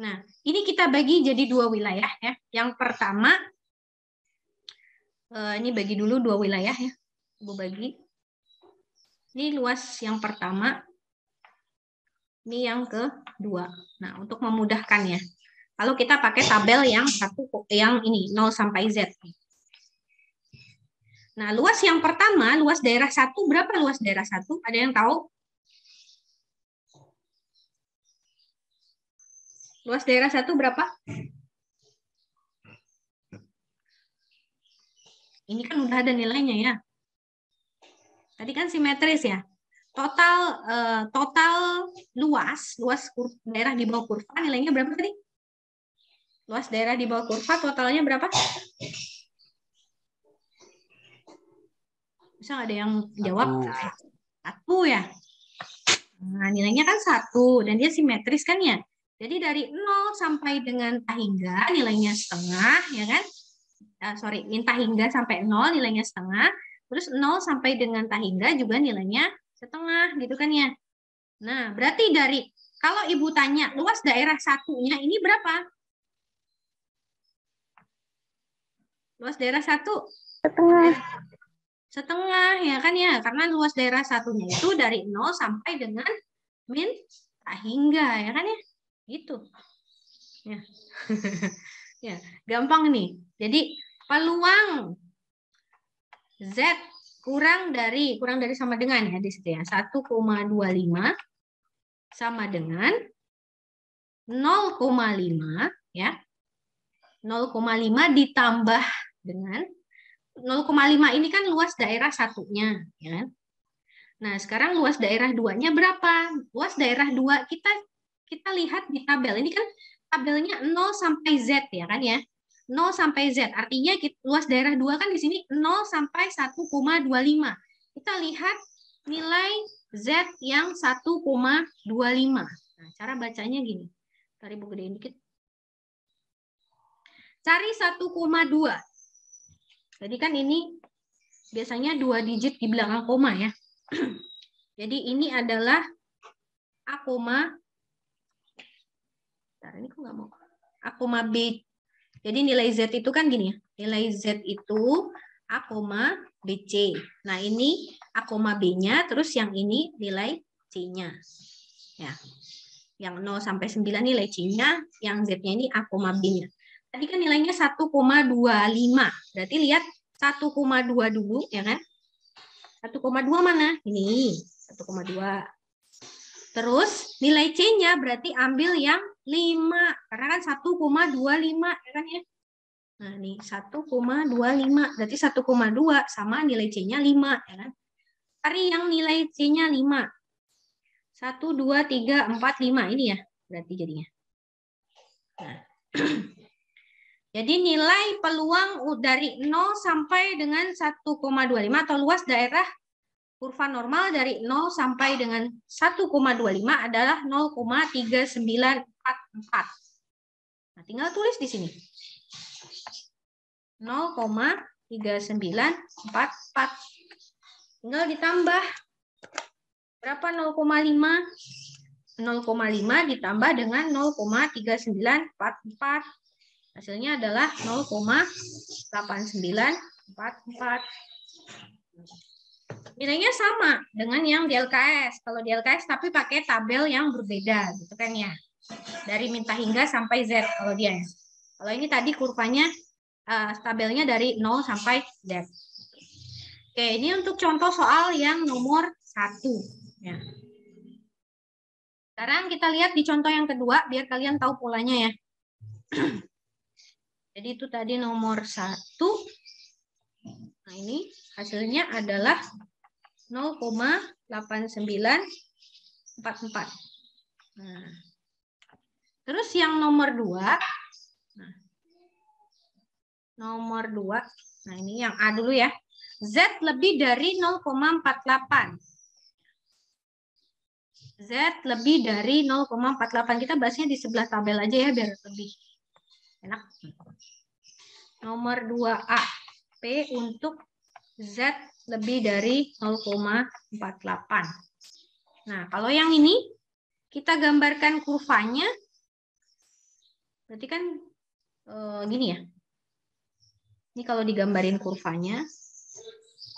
Nah, ini kita bagi jadi 2 wilayah ya. Yang pertama, ini bagi dulu 2 wilayah ya. Ibu bagi. Ini luas yang pertama. Ini yang kedua. Nah, untuk memudahkan ya. Kalau kita pakai tabel yang ini 0 sampai Z. Nah, luas yang pertama, luas daerah 1, berapa luas daerah 1? Ada yang tahu? Luas daerah 1 berapa? Ini kan udah ada nilainya ya. Tadi kan simetris ya. Total luas daerah di bawah kurva nilainya berapa tadi? Luas daerah di bawah kurva totalnya berapa? Bisa nggak ada yang jawab? 1 ya. Nah, nilainya kan 1 dan dia simetris kan ya. Jadi dari 0 sampai dengan tahingga nilainya setengah ya kan? Tahingga sampai 0 nilainya setengah. Terus 0 sampai dengan tahingga juga nilainya setengah gitu kan ya. Nah, berarti kalau Ibu tanya luas daerah satunya ini berapa? Luas daerah 1? Setengah ya kan ya, karena luas daerah satunya itu dari 0 sampai dengan min tahingga ya kan ya, gitu ya. Ya, gampang nih. Jadi peluang Z kurang dari sama dengan ya di situ ya, 1,25 sama dengan 0,5 ya. 0,5 ditambah dengan 0,5 ini kan luas daerah satunya, ya kan? Nah, sekarang luas daerah 2-nya berapa? Luas daerah 2 kita lihat di tabel. Ini kan tabelnya 0 sampai Z ya kan ya? 0 sampai Z. Artinya luas daerah 2 kan di sini 0 sampai 1,25. Kita lihat nilai Z yang 1,25. Nah, cara bacanya gini. Ntar Ibu gedein dikit. Cari 1,2. Jadi kan ini biasanya 2 digit di belakang koma ya. Jadi ini adalah A, ini kok nggak mau. A, B. Jadi nilai Z itu kan gini ya. Nilai Z itu A, BC. Nah ini A, B-nya, terus yang ini nilai C-nya. Ya. Yang 0 sampai 9 nilai C-nya, yang Z-nya ini A, B-nya. Tadi kan nilainya 1,25. Berarti lihat 1,2 dulu ya kan? 1,2 mana? Ini 1,2. Terus nilai C-nya berarti ambil yang 5. Karena kan 1,25 ya kan ya? Nah, nih 1,25. Berarti 1,2 sama nilai C-nya 5 ya kan? Cari yang nilai C-nya 5. 1, 2, 3, 4, 5 ini ya. Berarti jadinya. Nah. Jadi nilai peluang dari 0 sampai dengan 1,25 atau luas daerah kurva normal dari 0 sampai dengan 1,25 adalah 0,3944. Nah, tinggal tulis di sini. 0,3944. Tinggal ditambah. Berapa 0,5? 0,5 ditambah dengan 0,3944. Hasilnya adalah 0,8944. Nilainya sama dengan yang di LKS. Kalau di LKS tapi pakai tabel yang berbeda gitu kan ya. Dari min tahingga sampai Z kalau dia. Kalau ini tadi kurvanya tabelnya dari 0 sampai Z. Oke, ini untuk contoh soal yang nomor 1 ya. Sekarang kita lihat di contoh yang kedua biar kalian tahu polanya ya. Jadi itu tadi nomor 1. Nah, ini hasilnya adalah 0,8944. Nah, terus yang nomor 2. Nah, nomor 2. Nah, ini yang A dulu ya. Z lebih dari 0,48. Z lebih dari 0,48. Kita bahasnya di sebelah tabel aja ya biar lebih enak. Nomor 2A. P untuk Z lebih dari 0,48. Nah, kalau yang ini kita gambarkan kurvanya. Berarti kan gini ya. Ini kalau digambarin kurvanya.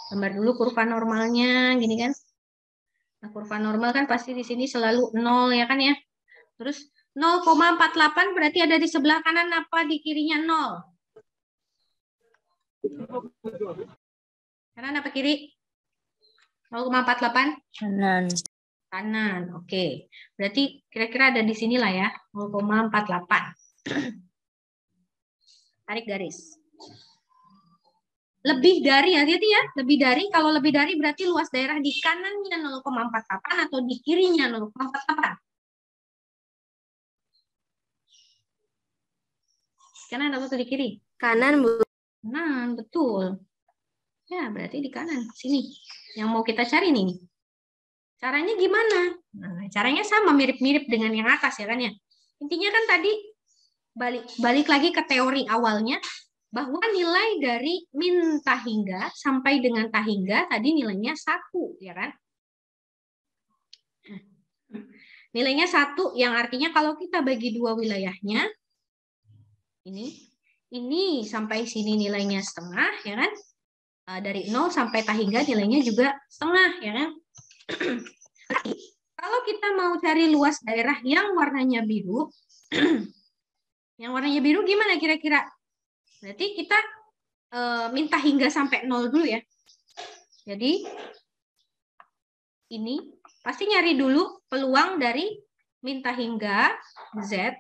Gambar dulu kurva normalnya, gini kan. Nah, kurva normal kan pasti di sini selalu 0 ya kan ya. Terus 0,48 berarti ada di sebelah kanan apa di kirinya 0? Kanan apa kiri? 0,48? Kanan. Kanan, oke. Berarti kira-kira ada di sinilah ya, 0,48. Tarik garis. Lebih dari, hati-hati ya, lebih dari, kalau lebih dari berarti luas daerah di kanannya 0,48 atau di kirinya 0,48. Kanan atau di kiri? Kanan, Bu. Kanan, betul. Ya, berarti di kanan, sini. Yang mau kita cari nih. Caranya gimana? Nah, caranya sama, mirip-mirip dengan yang atas ya kan ya. Intinya kan tadi, balik lagi ke teori awalnya, bahwa nilai dari min tahingga sampai dengan tahingga tadi nilainya 1, ya kan? Nilainya 1 yang artinya kalau kita bagi dua wilayahnya, ini sampai sini nilainya setengah, ya kan? Dari 0 sampai tahingga nilainya juga setengah, ya kan? Kalau kita mau cari luas daerah yang warnanya biru, yang warnanya biru gimana kira-kira? Berarti kita minta hingga sampai 0 dulu ya. Jadi ini pasti nyari dulu peluang dari minta hingga Z.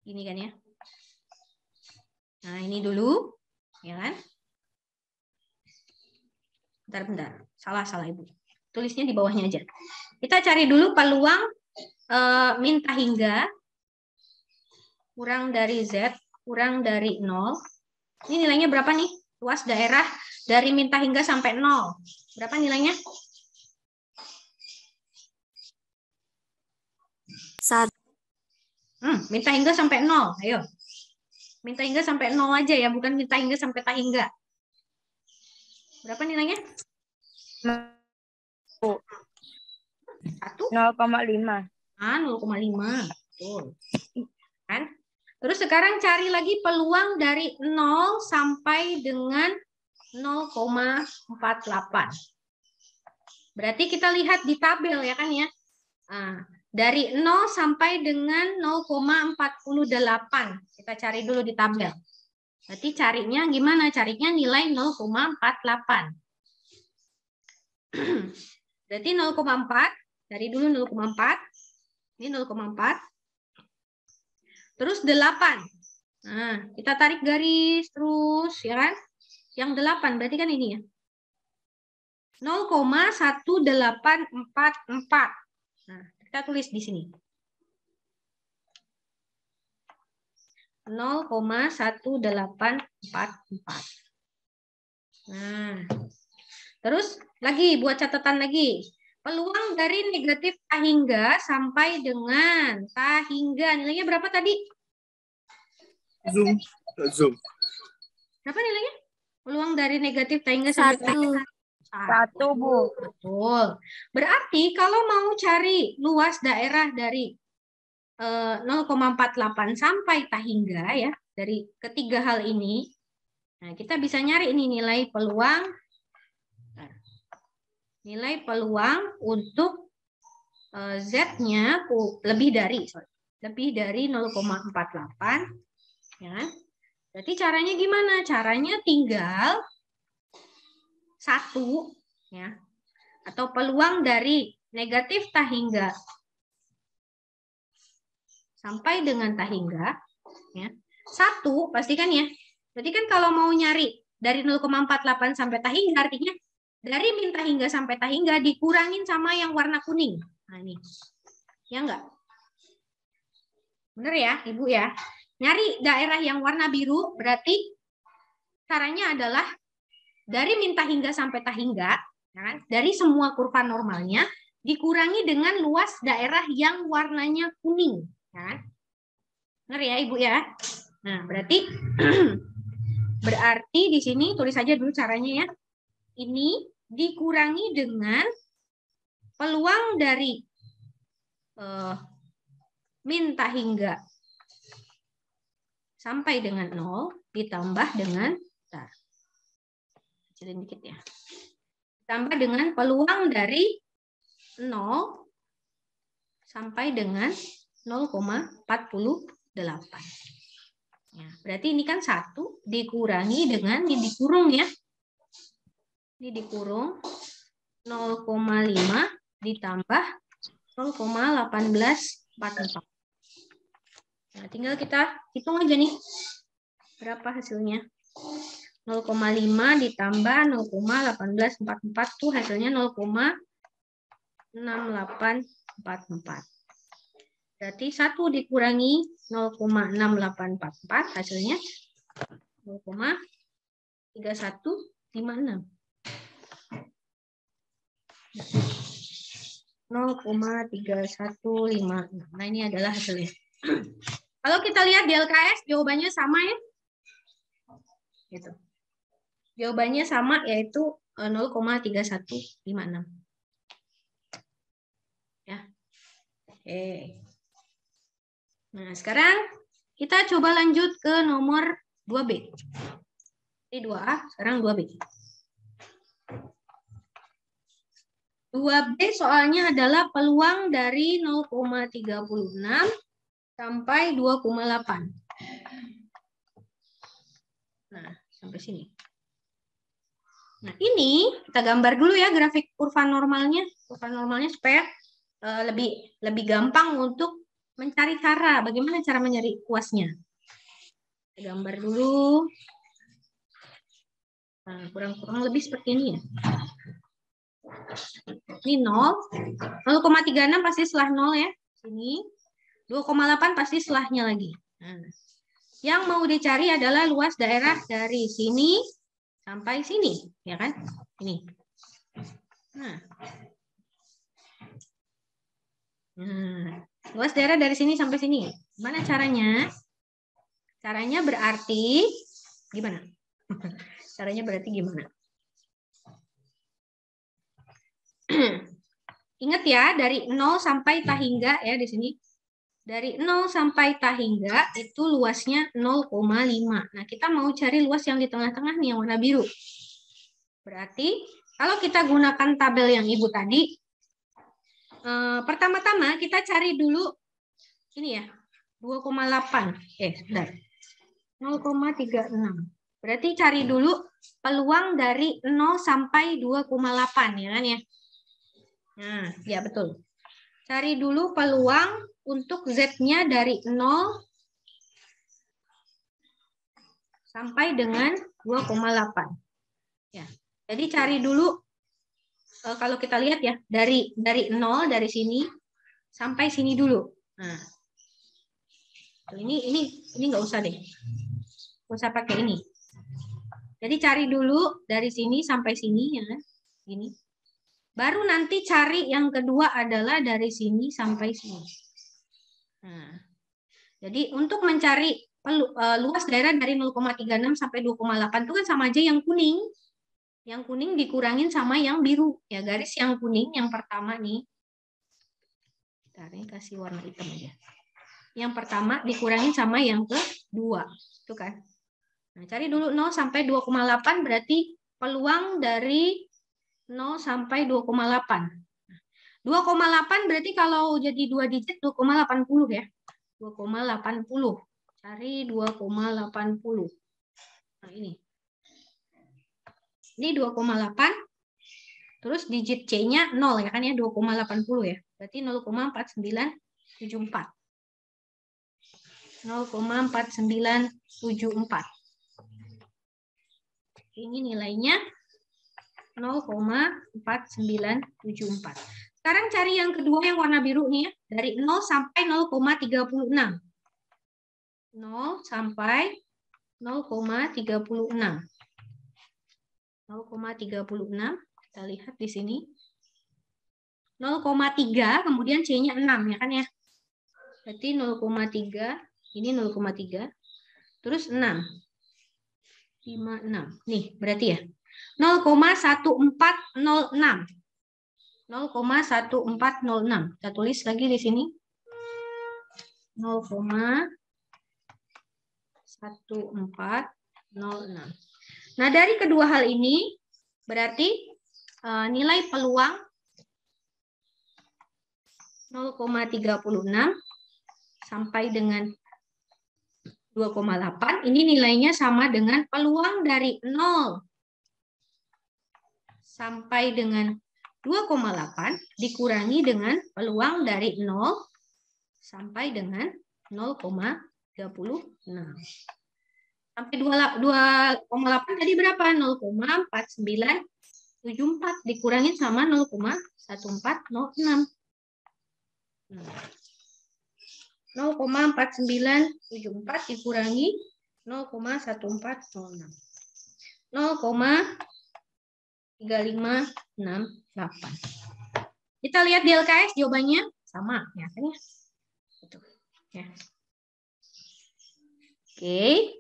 Ini kan ya. Nah ini dulu, ya kan? Bentar. Salah Ibu. Tulisnya di bawahnya aja. Kita cari dulu peluang minta hingga kurang dari Z, kurang dari 0. Ini nilainya berapa nih? Luas daerah dari minta hingga sampai 0. Berapa nilainya? 1. Minta hingga sampai 0. Ayo. Minta hingga sampai 0 aja ya, bukan minta hingga sampai tahingga. Berapa nilainya? 0,5. 0,5. Betul. Kan? Terus sekarang cari lagi peluang dari 0 sampai dengan 0,48. Berarti kita lihat di tabel ya kan ya. Nah, dari 0 sampai dengan 0,48. Kita cari dulu di tabel. Berarti carinya gimana? Carinya nilai 0,48. Berarti 0,4. Cari dulu 0,4. Ini 0,4. Terus 8. Nah, kita tarik garis terus, ya kan? Yang 8, berarti kan ini ya. 0,1844. Nah, kita tulis di sini. 0,1844. Nah, terus lagi buat catatan lagi. Peluang dari negatif tahingga sampai dengan tahingga. Nilainya berapa tadi? Zoom. Berapa nilainya? Peluang dari negatif tahingga sampai tahingga. 1, Bu. Betul. Berarti kalau mau cari luas daerah dari 0,48 sampai tahingga ya, dari ketiga hal ini, nah kita bisa nyari ini nilai peluang. Nilai peluang untuk Z-nya lebih dari 0,48, ya. Berarti caranya gimana? Caranya tinggal 1, ya, atau peluang dari negatif tahingga sampai dengan tahingga, ya, 1 pastikan ya. Berarti kan kalau mau nyari dari 0,48 sampai tahingga artinya dari min tahingga sampai tahingga dikurangin sama yang warna kuning. Nah ini. Ya enggak? Bener ya, Ibu ya? Nyari daerah yang warna biru berarti caranya adalah dari min tahingga sampai tahingga, Ya kan? Dari semua kurva normalnya dikurangi dengan luas daerah yang warnanya kuning. Ya kan? Benar ya Ibu ya? Nah, berarti berarti di sini tulis saja dulu caranya ya. Ini dikurangi dengan peluang dari min hingga sampai dengan 0 ditambah dengan kecilin dikit ya. Ditambah dengan peluang dari 0 sampai dengan 0,48. Ya, berarti ini kan 1 dikurangi dengan ini dikurung ya. Ini dikurung 0,5 ditambah 0,1844. Nah, tinggal kita hitung aja nih. Berapa hasilnya? 0,5 ditambah 0,1844 tuh hasilnya 0,6844. Berarti 1 dikurangi 0,6844 hasilnya 0,3156. 0,3156. Nah, ini adalah hasilnya. Kalau kita lihat di LKS jawabannya sama ya. Gitu. Jawabannya sama yaitu 0,3156. Ya. Oke. Nah, sekarang kita coba lanjut ke nomor 2B. Ini 2A, sekarang 2B. 2B soalnya adalah peluang dari 0,36 sampai 2,8. Nah, sampai sini. Nah, ini kita gambar dulu ya grafik kurva normalnya. Kurva normalnya supaya lebih gampang untuk mencari cara. Bagaimana cara mencari kuasnya. Kita gambar dulu. Nah, kurang lebih seperti ini ya. Ini 0. 0,36 pasti setelah 0 ya. Sini. 2,8 pasti setelahnya lagi. Nah, yang mau dicari adalah luas daerah dari sini sampai sini, ya kan? Ini. Nah, luas daerah dari sini sampai sini. Gimana caranya? Caranya berarti gimana? Caranya berarti gimana? Ingat ya, dari 0 sampai tahingga ya di sini. Dari 0 sampai tahingga itu luasnya 0,5. Nah, kita mau cari luas yang di tengah-tengah nih, yang warna biru. Berarti, kalau kita gunakan tabel yang Ibu tadi, pertama-tama kita cari dulu, ini ya, 2,8. Bentar. 0,36. Berarti cari dulu peluang dari 0 sampai 2,8, ya kan ya? Nah, ya betul. Cari dulu peluang untuk Z-nya dari 0 sampai dengan 2,8. Ya. Jadi cari dulu, kalau kita lihat ya, dari 0, dari sini, sampai sini dulu. Nah, ini nggak usah deh. Nggak usah pakai ini. Jadi cari dulu dari sini sampai sini, ya kan? Gini. Baru nanti cari yang kedua adalah dari sini sampai sini. Nah, jadi untuk mencari luas daerah dari 0,36 sampai 2,8 itu kan sama aja yang kuning. Yang kuning dikurangin sama yang biru. Ya, garis yang kuning yang pertama nih. Bentar, ini kasih warna hitam aja. Yang pertama dikurangin sama yang kedua. Itu kan. Nah, cari dulu 0 sampai 2,8 berarti peluang dari 0 sampai 2,8. 2,8 berarti kalau jadi 2 digit 2,80 ya. 2,80. Cari 2,80. Nah, ini. Ini 2,8. Terus digit C-nya 0 ya kan ya, 2,80 ya. Berarti 0,4974. 0,4974. Ini nilainya 0,4974. Sekarang cari yang kedua yang warna biru nih ya. Dari 0 sampai 0,36. 0 sampai 0,36. 0,36. Kita lihat di sini. 0,3 kemudian C-nya 6 ya kan ya. Berarti 0,3, ini 0,3. Terus 6. 5, 6. Nih, berarti ya. 0,1406. 0,1406. Kita tulis lagi di sini. 0,1406. Nah, dari kedua hal ini berarti nilai peluang 0,36 sampai dengan 2,8. Ini nilainya sama dengan peluang dari 0 sampai dengan 2,8 dikurangi dengan peluang dari 0 sampai dengan 0,36. Sampai 2,8 tadi berapa? 0,4974 dikurangi sama 0,1406. 0,4974 dikurangi 0,1406. 0,3568. Kita lihat di LKS jawabannya sama ya kan ya. Betul. Ya. Oke.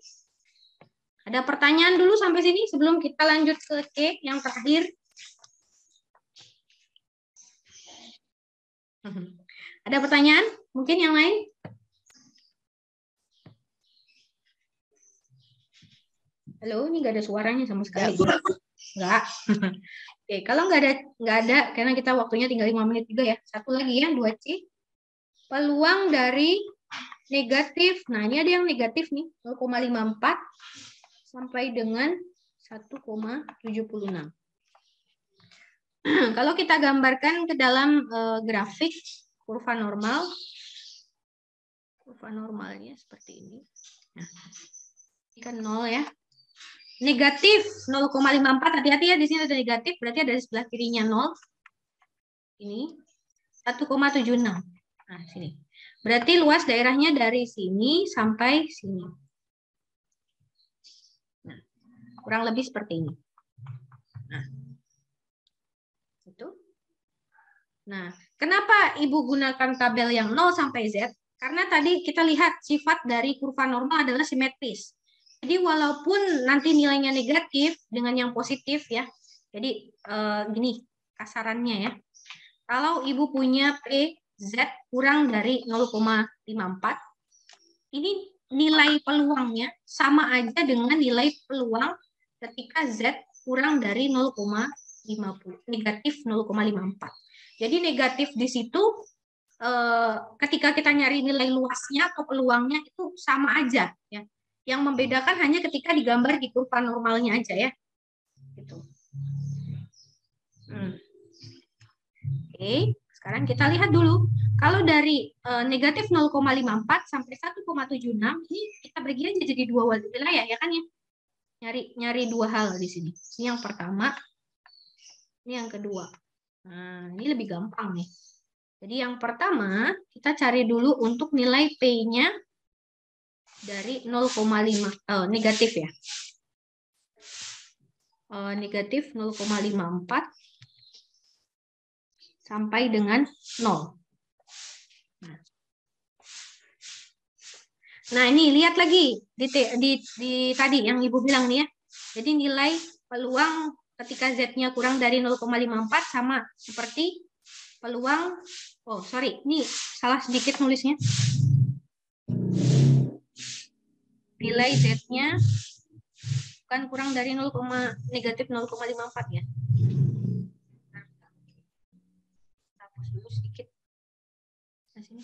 Ada pertanyaan dulu sampai sini sebelum kita lanjut ke C yang terakhir. Ada pertanyaan? Mungkin yang lain? Halo, ini nggak ada suaranya sama sekali. Nggak. Oke, kalau nggak ada, karena kita waktunya tinggal 5 menit juga ya. Satu lagi ya, 2C. Peluang dari negatif. Nah, ini ada yang negatif nih, 0,54 sampai dengan 1,76. Kalau kita gambarkan ke dalam grafik kurva normal, kurva normalnya seperti ini. Nah, ini kan 0 ya. Negatif 0,54, hati-hati ya, di sini ada negatif, berarti ada di sebelah kirinya 0. Ini 1,76. Nah, sini. Berarti luas daerahnya dari sini sampai sini. Nah, kurang lebih seperti ini. Nah, itu. Nah, kenapa Ibu gunakan tabel yang 0 sampai Z? Karena tadi kita lihat sifat dari kurva normal adalah simetris. Jadi walaupun nanti nilainya negatif dengan yang positif ya. Jadi gini kasarannya ya. Kalau Ibu punya PZ kurang dari 0,54, ini nilai peluangnya sama aja dengan nilai peluang ketika Z kurang dari 0,50, negatif 0,54. Jadi negatif di situ ketika kita nyari nilai luasnya atau peluangnya itu sama aja ya. Yang membedakan hanya ketika digambar di kurva normalnya aja ya. Gitu. Oke, sekarang kita lihat dulu. Kalau dari negatif 0,54 sampai 1,76 ini kita bagi aja jadi dua wilayah ya kan ya. Nyari dua hal di sini. Ini yang pertama, ini yang kedua. Nah, ini lebih gampang nih. Jadi yang pertama kita cari dulu untuk nilai P-nya dari 0,5 negatif ya. Negatif 0,54 sampai dengan 0. Nah, ini lihat lagi di tadi yang Ibu bilang nih ya. Jadi nilai peluang ketika Z-nya kurang dari 0,54 sama seperti peluang, oh sorry, ini salah sedikit nulisnya. Nilai Z-nya bukan kurang dari negatif 0,54 ya. Hapus dulu sedikit. Nah, sini.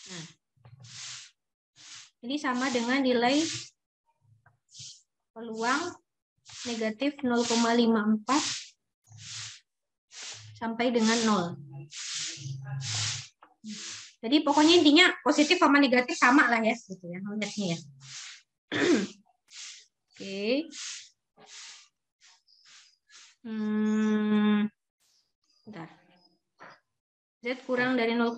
Nah, ini sama dengan nilai peluang negatif 0,54 sampai dengan 0. Jadi pokoknya intinya positif sama negatif sama lah ya, gitu ya, lihatnya ya. Oke. Bentar. Z kurang dari 0,54,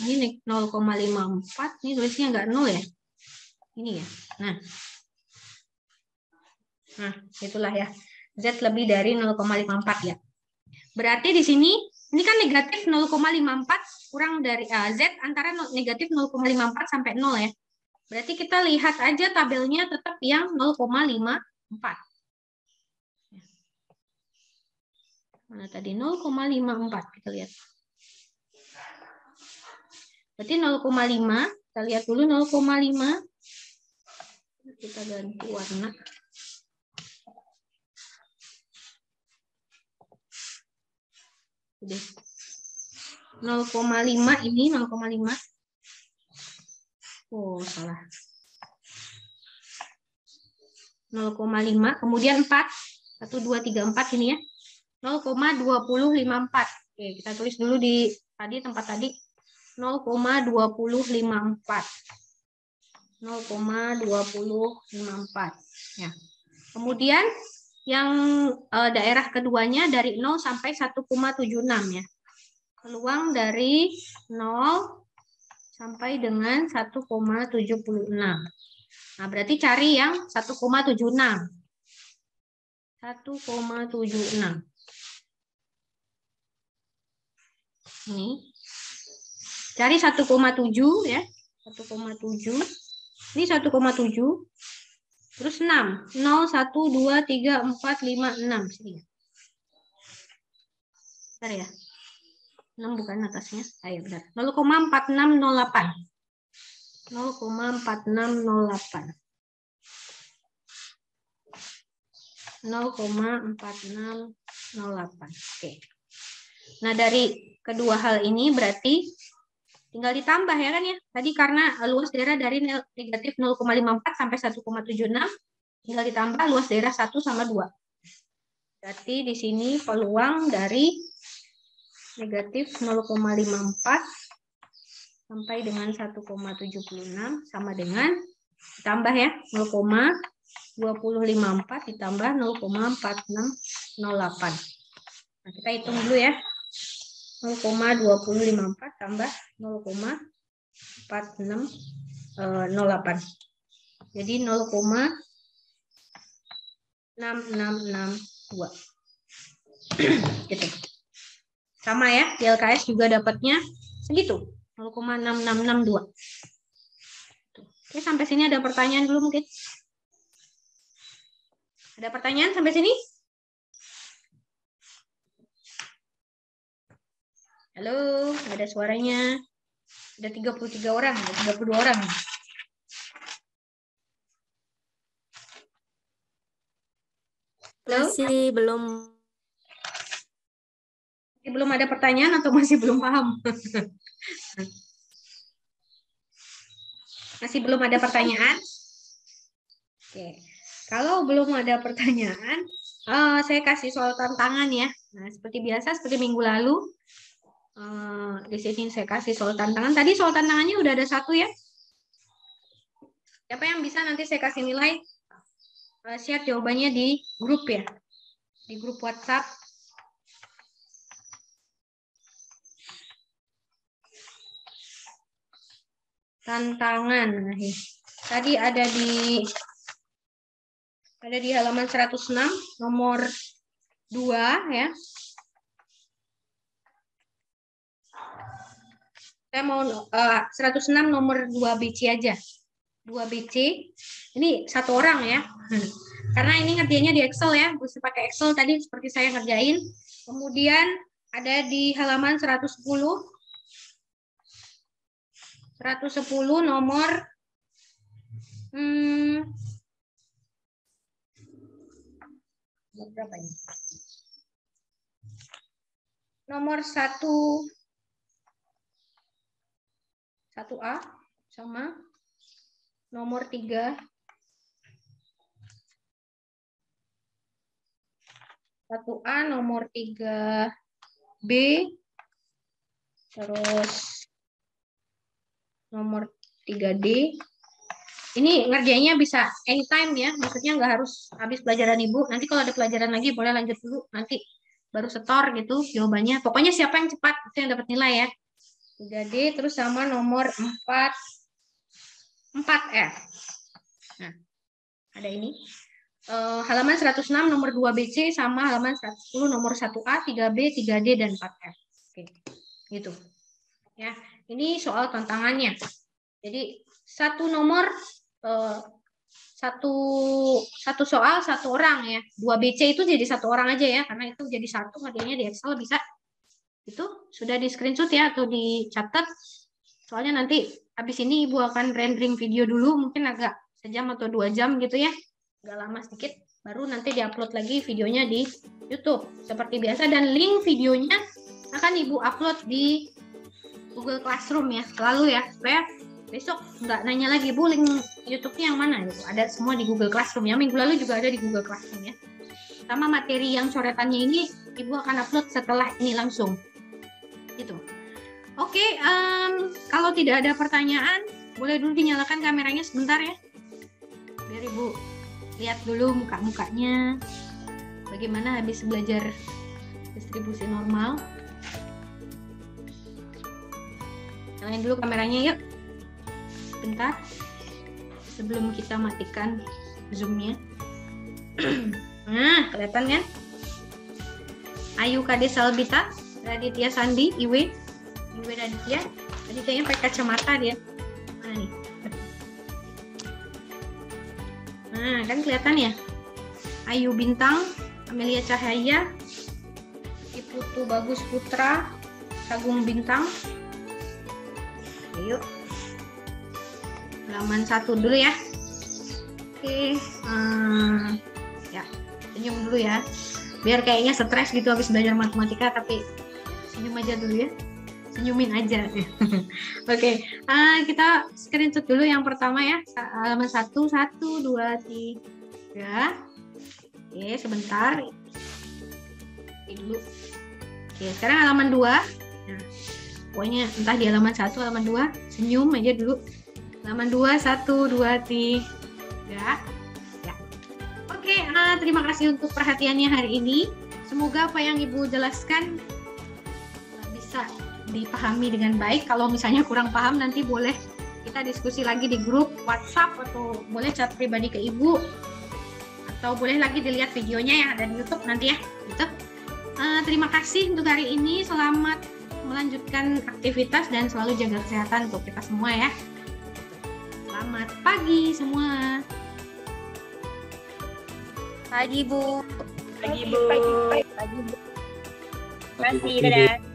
ini 0,54, ini tulisnya nggak 0 ya. Ini ya. Nah, itulah ya. Z lebih dari 0,54 ya. Berarti di sini ini kan negatif 0,54 kurang dari Z antara negatif 0,54 sampai 0 ya. Berarti kita lihat aja tabelnya tetap yang 0,54. Mana tadi 0,54 kita lihat. Berarti 0,5, kita lihat dulu 0,5. Kita ganti warna. Udah. 0,5 ini 0,5. Oh, salah. 0,5, kemudian 4. 1, 2, 3, 4 ini ya. 0,254. Oke, kita tulis dulu di tempat tadi 0,254. 0,254 ya. Kemudian yang daerah keduanya dari 0 sampai 1,76 ya. Peluang dari 0 sampai dengan 1,76. Nah, berarti cari yang 1,76. 1,76. Ini. Cari 1,7 ya. 1,7. Ini 1,7. Terus 6. 0, 1, 2, 3, 4, 5, 6. Sini. Bentar ya. 6 bukan atasnya. Ayo benar. 0,4608. 0,4608. 0,4608. Oke. Nah, dari kedua hal ini berarti tinggal ditambah ya kan ya. Tadi karena luas daerah dari negatif 0,54 sampai 1,76, tinggal ditambah luas daerah 1 sama 2. Berarti di sini peluang dari negatif 0,54 sampai dengan 1,76 sama dengan ditambah ya 0,2054 ditambah 0,4608. Nah, kita hitung dulu ya. 0,2054 tambah 0,4608. Jadi 0,6662. Gitu. Sama ya, di LKS juga dapatnya segitu. 0,6662. Oke, sampai sini ada pertanyaan dulu mungkin? Ada pertanyaan sampai sini? Halo, nggak ada suaranya. Ada 33 orang, ada 32 orang. Halo? Masih belum. Masih belum ada pertanyaan atau masih belum paham? Masih belum ada pertanyaan? Oke. Kalau belum ada pertanyaan, saya kasih soal tantangan ya. Nah, seperti biasa, seperti minggu lalu, di sini saya kasih soal tantangan. Tadi soal tantangannya udah ada 1 ya. Siapa yang bisa nanti saya kasih nilai? Share jawabannya di grup ya. Di grup WhatsApp. Tantangan. Tadi ada di halaman 106 nomor 2 ya. Saya mau 106 nomor 2 BC aja. 2 BC. Ini 1 orang ya. Karena ini ngerjainnya di Excel ya. Bisa pakai Excel tadi seperti saya ngerjain. Kemudian ada di halaman 110 nomor berapa ini? Nomor 1A sama nomor 3 1A nomor 3B terus nomor 3D. Ini ngerjainnya bisa anytime ya, maksudnya nggak harus habis pelajaran Ibu. Nanti kalau ada pelajaran lagi boleh lanjut dulu, nanti baru setor gitu jawabannya. Pokoknya siapa yang cepat itu yang dapat nilai ya. 3D terus sama nomor 4F. Nah, ada ini. Halaman 106 nomor 2BC sama halaman 110 nomor 1A, 3B, 3D, dan 4F. Oke, gitu. Ya, ini soal tantangannya. Jadi satu nomor satu soal satu orang ya. 2BC itu jadi satu orang aja ya, karena itu jadi satu ngerjainnya di Excel bisa. Itu sudah di screenshot ya atau dicatat. Soalnya nanti habis ini Ibu akan rendering video dulu, mungkin agak sejam atau 2 jam gitu ya. Agak lama sedikit, baru nanti diupload lagi videonya di YouTube seperti biasa, dan link videonya akan Ibu upload di Google Classroom ya, selalu ya, supaya besok nggak nanya lagi, Bu, link YouTube-nya yang mana gitu. Ada semua di Google Classroom ya. Minggu lalu juga ada di Google Classroom ya. Sama materi yang coretannya ini Ibu akan upload setelah ini langsung. Gitu. Oke, kalau tidak ada pertanyaan, boleh dulu dinyalakan kameranya sebentar ya. Biar Ibu lihat dulu muka-mukanya. Bagaimana habis belajar distribusi normal. Nyalain dulu kameranya yuk. Bentar. Sebelum kita matikan zoom-nya. Nah, kelihatan kan? Ayu Kade Salbita, Raditya Sandi, Iwe Raditya. Radityanya pakai kacamata dia. Mana nih? Nah, kan kelihatan ya? Ayu Bintang, Amelia Cahaya, Iputu Bagus Putra, Agung Bintang. Yuk. Halaman 1 dulu ya. Oke. Ya, senyum dulu ya. Biar kayaknya stres gitu habis belajar matematika, tapi senyum aja dulu ya. Senyumin aja. Oke, kita screenshot dulu yang pertama ya. Halaman 1, 1, 2, 3. Oke, sebentar. Oke, dulu. Oke, sekarang halaman 2. Nah, pokoknya entah di halaman 1, halaman 2, senyum aja dulu. Halaman 2, 1, 2, 3. Ya. Oke, terima kasih untuk perhatiannya hari ini. Semoga apa yang Ibu jelaskan bisa dipahami dengan baik. Kalau misalnya kurang paham, nanti boleh kita diskusi lagi di grup WhatsApp, atau boleh chat pribadi ke Ibu, atau boleh lagi dilihat videonya yang ada di YouTube nanti ya. Gitu. Terima kasih untuk hari ini. Selamat melanjutkan aktivitas dan selalu jaga kesehatan untuk kita semua ya. Selamat pagi semua. Pagi, Bu. Pagi, Bu. Pagi, Bu. Terima kasih, dadah.